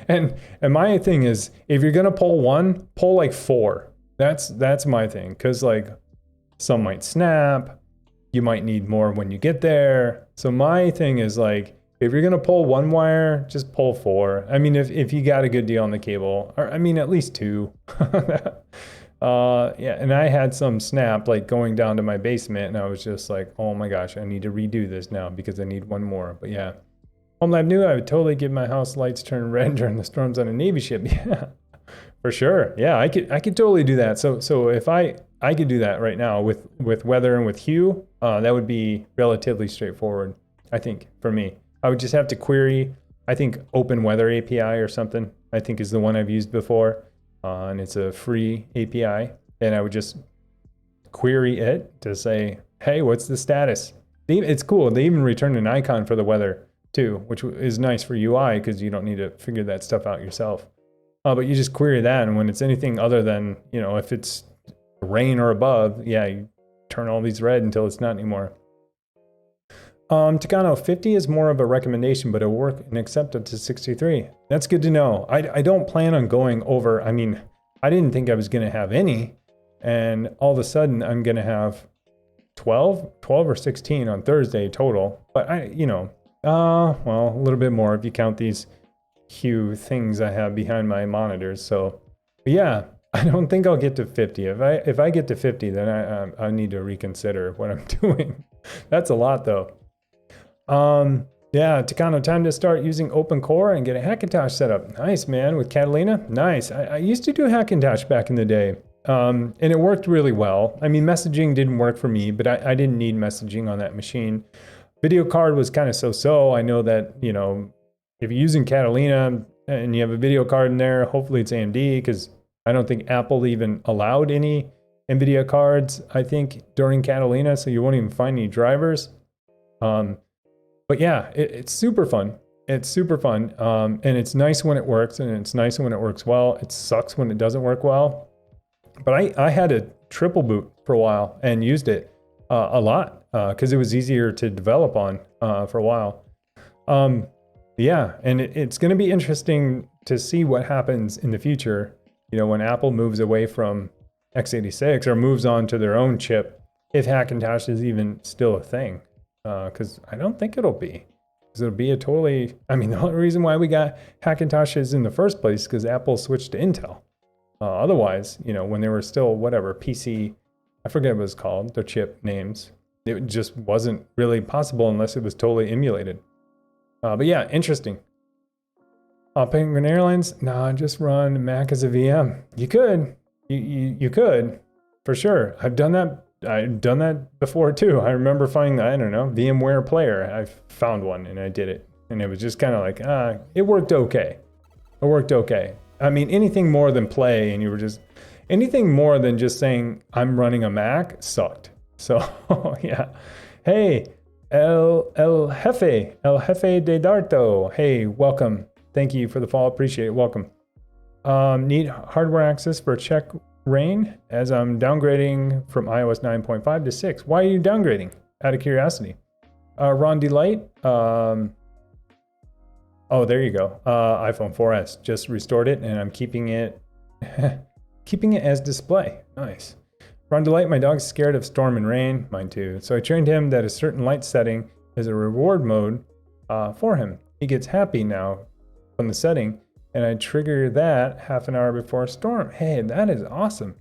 And my thing is, if you're gonna pull one, pull like 4. That's my thing, because like some might snap. You might need more when you get there. So my thing is like, if you're gonna pull 1 wire, just pull 4. I mean, if you got a good deal on the cable, or I mean, at least 2. Yeah, and I had some snap like going down to my basement, and I was just like, oh my gosh, I need to redo this now because I need 1 more. But yeah, Homelab knew I would totally give my house lights turn red during the storms on a Navy ship. Yeah, for sure. Yeah, I could totally do that. So if I could do that right now with weather and with hue, that would be relatively straightforward, I think, for me. I would just have to query, I think, Open Weather API or something, I think is the one I've used before. And it's a free API. And I would just query it to say, hey, what's the status? It's cool. They even return an icon for the weather too, which is nice for UI because you don't need to figure that stuff out yourself. But you just query that. And when it's anything other than, if it's rain or above, yeah, you turn all these red until it's not anymore. Takano 50 is more of a recommendation, but it'll work and accept up to 63. That's good to know. I don't plan on going over. I mean, I didn't think I was going to have any, and all of a sudden I'm going to have 12 or 16 on Thursday total. But well, a little bit more if you count these hue things I have behind my monitors. So yeah, I don't think I'll get to 50. If I get to 50, then I need to reconsider what I'm doing. That's a lot though. Yeah, Takano, time to start using OpenCore and get a Hackintosh set up. Nice, man, with Catalina. Nice. I used to do Hackintosh back in the day, and it worked really well. I mean, messaging didn't work for me, but I didn't need messaging on that machine. Video card was kind of so-so. I know that, if you're using Catalina and you have a video card in there, hopefully it's AMD, because I don't think Apple even allowed any NVIDIA cards, I think, during Catalina, so you won't even find any drivers. But yeah, it's super fun. It's super fun. And it's nice when it works, and it's nice when it works well. It sucks when it doesn't work well. But I had a triple boot for a while and used it a lot because it was easier to develop on for a while. Yeah, and it's going to be interesting to see what happens in the future, when Apple moves away from x86 or moves on to their own chip, if Hackintosh is even still a thing. Because I don't think it'll be. Because it'll be the only reason why we got Hackintoshes in the first place is because Apple switched to Intel. Otherwise, when they were still whatever, PC, I forget what it was called, their chip names, it just wasn't really possible unless it was totally emulated. But yeah, interesting. Penguin Airlines, nah, just run Mac as a VM. You could, you could, for sure. I've done that before too. I remember finding, I don't know, VMware player. I found one and I did it. And it was just kind of like, it worked okay. It worked okay. I mean, anything more than play and anything more than just saying, I'm running a Mac sucked. So yeah. Hey, El Jefe de Darto. Hey, welcome. Thank you for the follow. Appreciate it. Welcome. Need hardware access for check rain as I'm downgrading from iOS 9.5 to 6. Why are you downgrading? Out of curiosity. Ron Delight. Oh, there you go. iPhone 4S. Just restored it and I'm keeping it as display. Nice. Ron Delight, my dog's scared of storm and rain. Mine too. So I trained him that a certain light setting is a reward mode for him. He gets happy now from the setting, and I trigger that half an hour before a storm. Hey, that is awesome.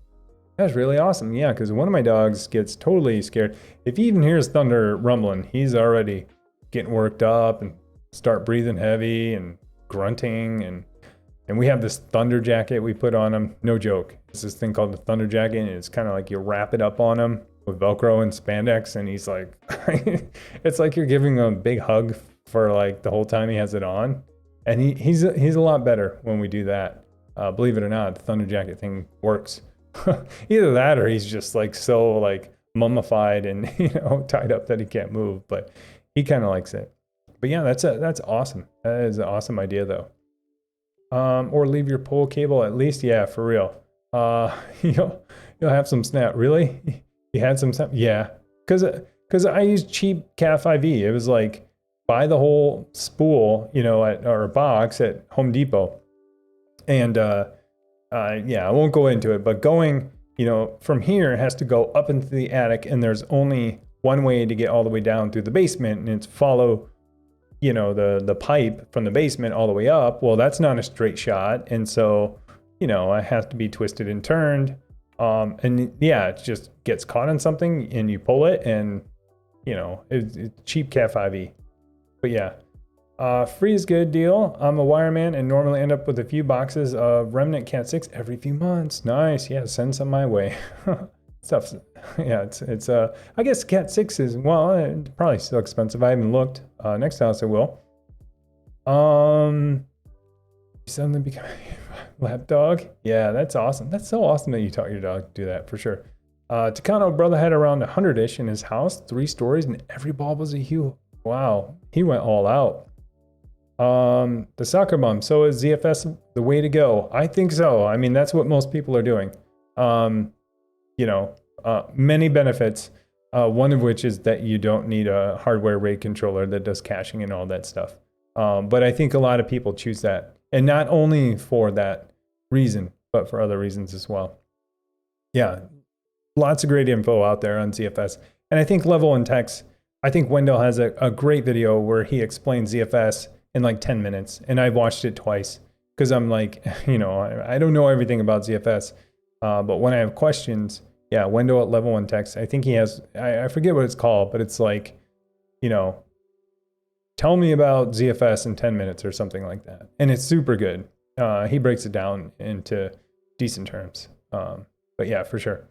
That's really awesome. Yeah, because one of my dogs gets totally scared. If he even hears thunder rumbling, he's already getting worked up and start breathing heavy and grunting. And we have this thunder jacket we put on him. No joke. It's this thing called the thunder jacket, and it's kind of like you wrap it up on him with Velcro and spandex, and he's like, it's like you're giving him a big hug for like the whole time he has it on. And he's a lot better when we do that. Believe it or not, the thunder jacket thing works. Either that or he's just like so like mummified and tied up that he can't move. But he kind of likes it. But yeah, that's awesome. That is an awesome idea though. Or leave your pull cable at least. Yeah, for real. You'll have some snap. Really? You had some snap? Yeah. Because I used cheap Cat 5e. It was like buy the whole spool, or box at Home Depot. And yeah, I won't go into it, but going, from here it has to go up into the attic, and there's only one way to get all the way down through the basement, and it's follow, the pipe from the basement all the way up. Well, that's not a straight shot, and so, I have to be twisted and turned. And yeah, it just gets caught on something, and you pull it, and it's cheap Cat 5e. But yeah, free is good deal. I'm a wireman and normally end up with a few boxes of remnant Cat 6 every few months. Nice. Yeah, send some my way. Stuff. Yeah, it's I guess Cat 6 is, well, it's probably still expensive. I haven't looked. Next house I will. You suddenly become a lap dog. Yeah, that's awesome. That's so awesome that you taught your dog to do that, for sure. Takano brother had around 100-ish in his house, 3 stories, and every bulb was a hue. Wow, he went all out. The soccer mom. So is ZFS the way to go? I think so. I mean, that's what most people are doing. Many benefits. One of which is that you don't need a hardware RAID controller that does caching and all that stuff. But I think a lot of people choose that, and not only for that reason, but for other reasons as well. Yeah, lots of great info out there on ZFS, and I think Level and Text. I think Wendell has a great video where he explains ZFS in like 10 minutes. And I've watched it twice because I'm like, I don't know everything about ZFS. But when I have questions, yeah, Wendell at Level 1 Text, I think he has, I forget what it's called, but it's like, tell me about ZFS in 10 minutes or something like that. And it's super good. He breaks it down into decent terms. But yeah, for sure.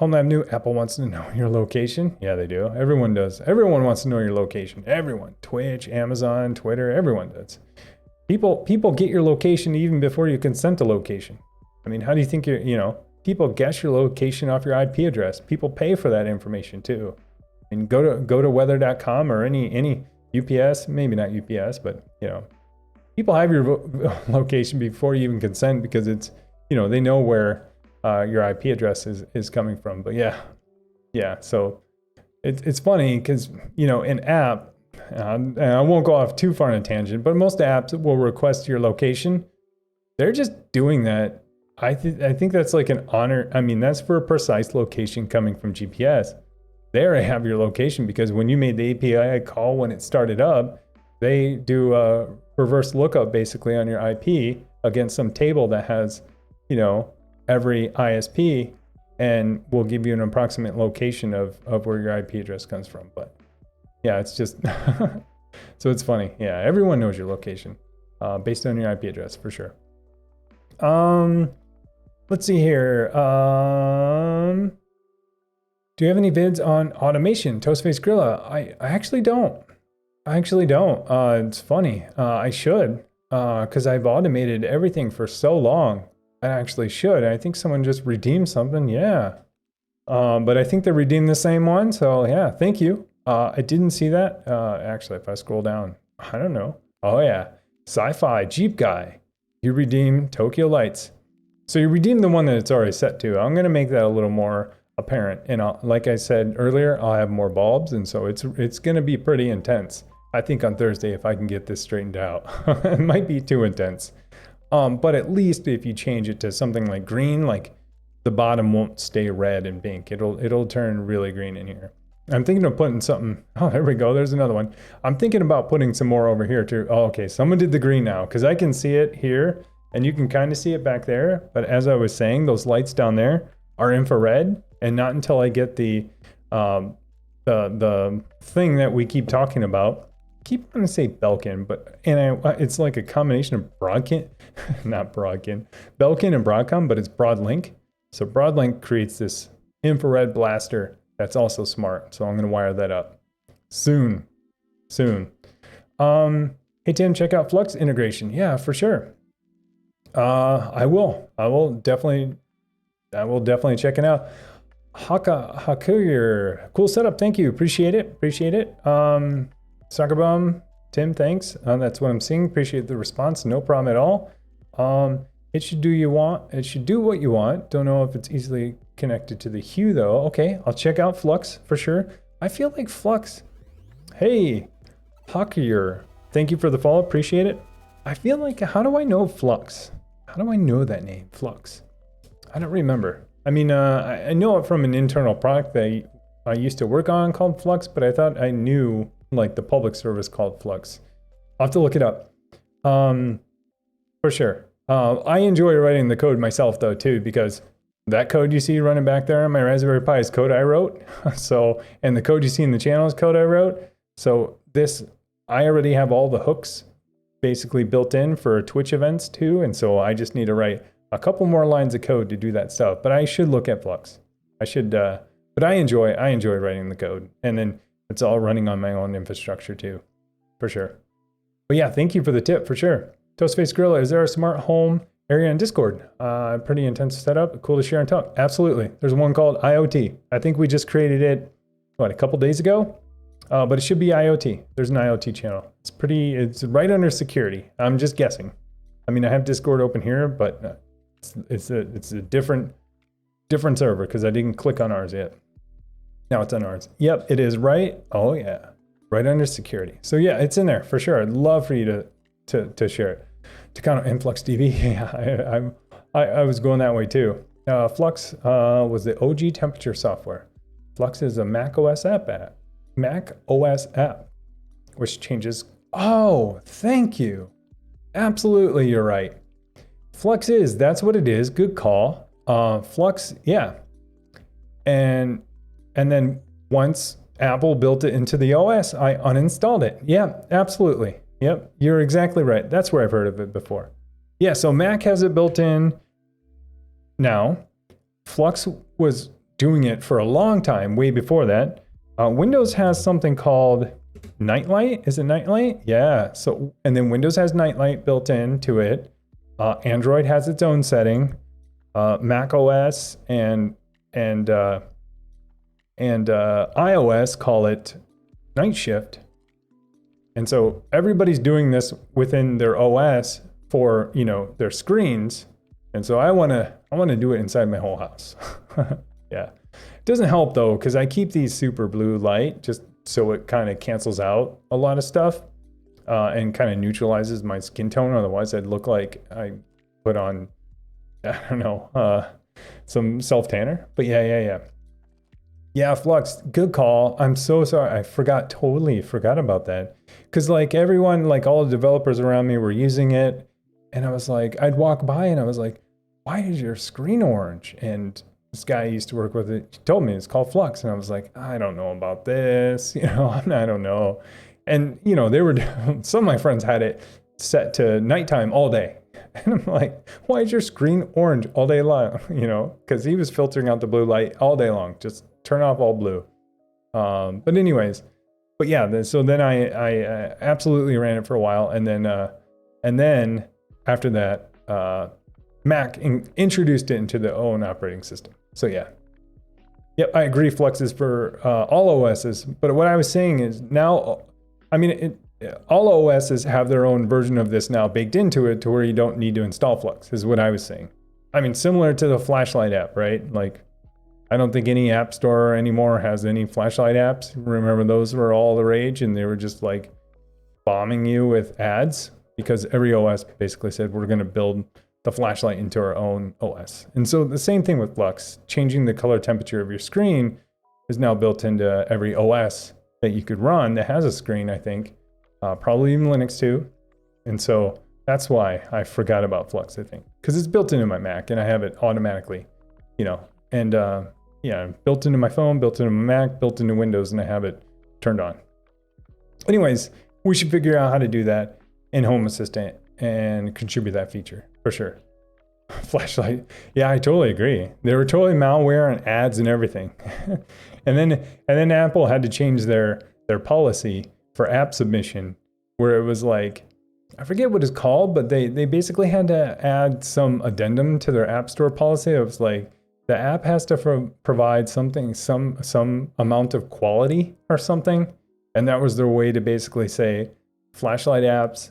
Homelab new, Apple wants to know your location. Yeah, they do. Everyone does. Everyone wants to know your location. Everyone. Twitch, Amazon, Twitter, everyone does. People get your location even before you consent to location. I mean, how do you think people guess your location off your IP address. People pay for that information too. And go to weather.com or any UPS, maybe not UPS, but you know, people have your location before you even consent because it's, you know, they know where your IP address is coming from. But yeah. So it's funny because, you know, an app, and I won't go off too far on a tangent, but most apps will request your location. They're just doing that. I think that's like an honor. I mean, that's for a precise location coming from GPS. They already have your location because when you made the API call when it started up, they do a reverse lookup basically on your IP against some table that has, you know, every ISP, and will give you an approximate location of where your IP address comes from. But yeah, it's just, so it's funny. Yeah, everyone knows your location based on your IP address for sure. Let's see here. Do you have any vids on automation, Toastface Gorilla? I actually don't. It's funny. I should, because I've automated everything for so long. I actually should. I think someone just redeemed something. Yeah. But I think they redeemed the same one. So yeah, thank you. I didn't see that. Actually, if I scroll down, I don't know. Oh yeah. Sci-Fi Jeep Guy. You redeem Tokyo Lights. So you redeem the one that it's already set to. I'm going to make that a little more apparent. And like I said earlier, I'll have more bulbs. And so it's going to be pretty intense. I think on Thursday, if I can get this straightened out. It might be too intense. But at least if you change it to something like green, like the bottom won't stay red and pink. It'll turn really green in here. I'm thinking of putting something. Oh, there we go. There's another one. I'm thinking about putting some more over here too. Oh, okay. Someone did the green now because I can see it here and you can kind of see it back there. But as I was saying, those lights down there are infrared, and not until I get the thing that we keep talking about. Keep wanting to say Belkin, but it's like a combination of Broadkin, not Broadkin, Belkin and Broadcom, but it's Broadlink. So Broadlink creates this infrared blaster that's also smart. So I'm going to wire that up soon. Hey Tim, check out Flux integration. Yeah, for sure. I will definitely check it out. Hakuyer, cool setup. Thank you. Appreciate it. Soccer Bomb, Tim, thanks. That's what I'm seeing. Appreciate the response. No problem at all. It should do what you want. Don't know if it's easily connected to the Hue though. Okay, I'll check out Flux for sure. I feel like Flux. Hey, Hakuyer, thank you for the follow. Appreciate it. I feel like, how do I know Flux? How do I know that name, Flux? I don't remember. I mean, I know it from an internal product that I used to work on called Flux, but I thought I knew like the public service called Flux. I'll have to look it up. For sure. I enjoy writing the code myself though too, because that code you see running back there on my Raspberry Pi is code I wrote. So, and the code you see in the channel is code I wrote. So I already have all the hooks basically built in for Twitch events too. And so I just need to write a couple more lines of code to do that stuff, but I should look at Flux. I should, but I enjoy writing the code, and then it's all running on my own infrastructure too, for sure. But yeah, thank you for the tip for sure. Toastface Gorilla, is there a smart home area on Discord? Pretty intense setup, cool to share and talk. Absolutely. There's one called IoT. I think we just created it, a couple days ago? But it should be IoT. There's an IoT channel. It's right under security. I'm just guessing. I mean, I have Discord open here, but it's a different server because I didn't click on ours yet. Now it's on ours. Yep, it is right. Oh yeah, right under security. So yeah, it's in there for sure. I'd love for you to share it. Takano InfluxDB. Yeah, I was going that way too. Flux was the OG temperature software. Flux is a Mac OS app, which changes. Oh, thank you. Absolutely, you're right. Flux that's what it is. Good call. Flux, yeah. And then once Apple built it into the OS, I uninstalled it. Yeah, absolutely. Yep, you're exactly right. That's where I've heard of it before. Yeah, so Mac has it built in now. Flux was doing it for a long time, way before that. Windows has something called Nightlight. Is it Nightlight? Yeah. So, and then Windows has Nightlight built into it. Android has its own setting. Mac OS and iOS call it Night Shift. And so everybody's doing this within their OS for, you know, their screens. And so I want to do it inside my whole house. Yeah. It doesn't help though, because I keep these super blue light just so it kind of cancels out a lot of stuff and kind of neutralizes my skin tone. Otherwise I'd look like I put on, I don't know, some self-tanner. But yeah, Flux, good call. I'm so sorry. Totally forgot about that. Because like everyone, like all the developers around me were using it. And I was like, I'd walk by and I was like, why is your screen orange? And this guy I used to work with, he told me it's called Flux. And I was like, I don't know about this. You know, I don't know. And, you know, some of my friends had it set to nighttime all day. And I'm like, why is your screen orange all day long? You know, because he was filtering out the blue light all day long. Just turn off all blue. But anyways, so then I absolutely ran it for a while. And then after that, Mac introduced it into their own operating system. So yeah. Yep, I agree. Flux is for all OSs. But what I was saying is now, I mean, all OSs have their own version of this now baked into it to where you don't need to install Flux, is what I was saying. I mean, similar to the flashlight app, right? Like, I don't think any app store anymore has any flashlight apps. Remember, those were all the rage, and they were just like bombing you with ads because every OS basically said, we're going to build the flashlight into our own OS. And so the same thing with Flux, changing the color temperature of your screen is now built into every OS that you could run that has a screen, I think, probably even Linux too. And so that's why I forgot about Flux, I think, because it's built into my Mac and I have it automatically, you know, and built into my phone, built into my Mac, built into Windows, and I have it turned on. Anyways, we should figure out how to do that in Home Assistant and contribute that feature for sure. Flashlight. Yeah, I totally agree. They were totally malware and ads and everything. and then Apple had to change their policy for app submission, where it was like, I forget what it's called, but they basically had to add some addendum to their App Store policy. It was like the app has to provide something, some amount of quality or something. And that was their way to basically say flashlight apps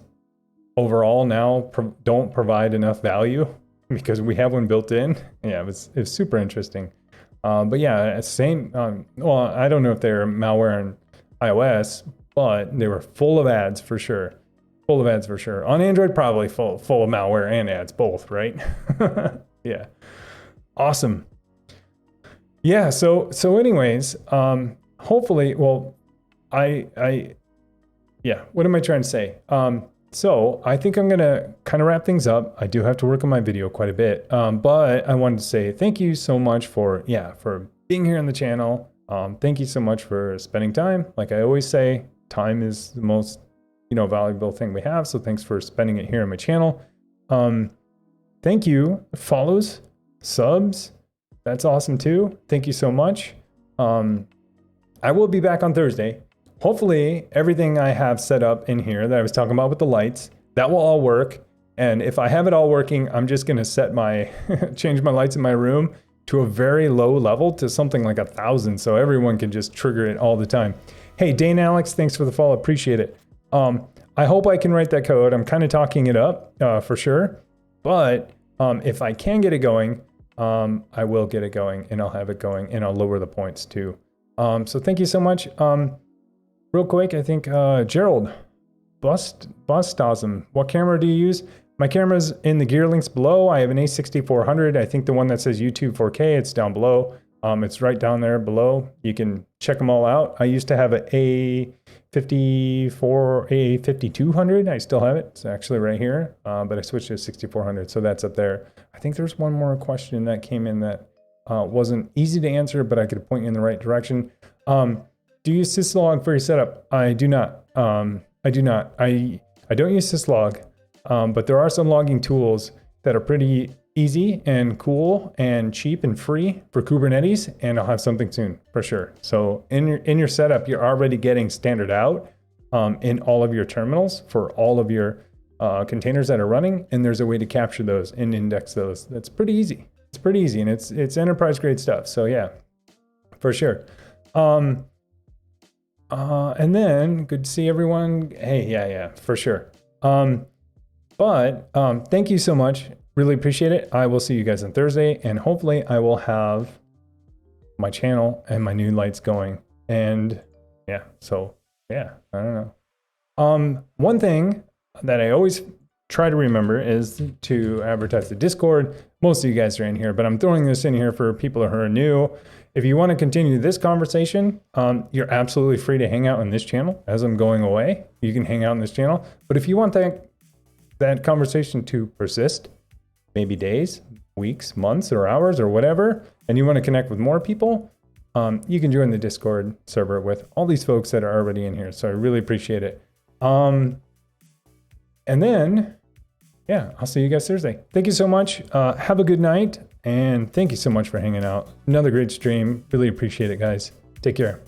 overall now don't provide enough value because we have one built in. Yeah, it was super interesting. But yeah, same. Well, I don't know if they're malware on iOS, but they were full of ads for sure. Full of ads for sure. On Android, probably full of malware and ads, both, right? Yeah. Awesome. Yeah. So anyways, hopefully, well, yeah. What am I trying to say? So I think I'm going to kind of wrap things up. I do have to work on my video quite a bit. But I wanted to say thank you so much for being here on the channel. Thank you so much for spending time. Like I always say, time is the most, valuable thing we have. So thanks for spending it here on my channel. Thank you. Follows, subs. That's awesome too. Thank you so much. I will be back on Thursday. Hopefully everything I have set up in here that I was talking about with the lights, that will all work. And if I have it all working, I'm just going to change my lights in my room to a very low level to something like 1,000. So everyone can just trigger it all the time. Hey, Dane Alex, thanks for the follow. Appreciate it. I hope I can write that code. I'm kind of talking it up for sure. But if I can get it going, I will get it going and I'll have it going and I'll lower the points too. So thank you so much. Real quick, I think Gerald Bustasm, what camera do you use? My camera's in the gear links below. I have an A6400. I think the one that says YouTube 4K, it's down below. It's right down there below. You can check them all out. I used to have an A5200. I still have it. It's actually right here, but I switched to a 6400, so that's up there. I think there's one more question that came in that wasn't easy to answer, but I could point you in the right direction. Do you use syslog for your setup? I do not. I do not. I don't use syslog, but there are some logging tools that are pretty easy and cool and cheap and free for Kubernetes, and I'll have something soon for sure. So in your setup, you're already getting standard out in all of your terminals for all of your containers that are running, and there's a way to capture those and index those. That's pretty easy. It's pretty easy, and it's enterprise grade stuff. So yeah, for sure. And then good to see everyone. Hey, yeah, for sure. But thank you so much. Really appreciate it. I will see you guys on Thursday, and hopefully I will have my channel and my new lights going. And yeah, so yeah, I don't know. One thing that I always try to remember is to advertise the Discord. Most of you guys are in here, but I'm throwing this in here for people who are new. If you want to continue this conversation, you're absolutely free to hang out on this channel as I'm going away. You can hang out on this channel. But if you want that conversation to persist, maybe days, weeks, months, or hours, or whatever, and you want to connect with more people, you can join the Discord server with all these folks that are already in here. So I really appreciate it. And then, yeah, I'll see you guys Thursday. Thank you so much. Have a good night. And thank you so much for hanging out. Another great stream. Really appreciate it, guys. Take care.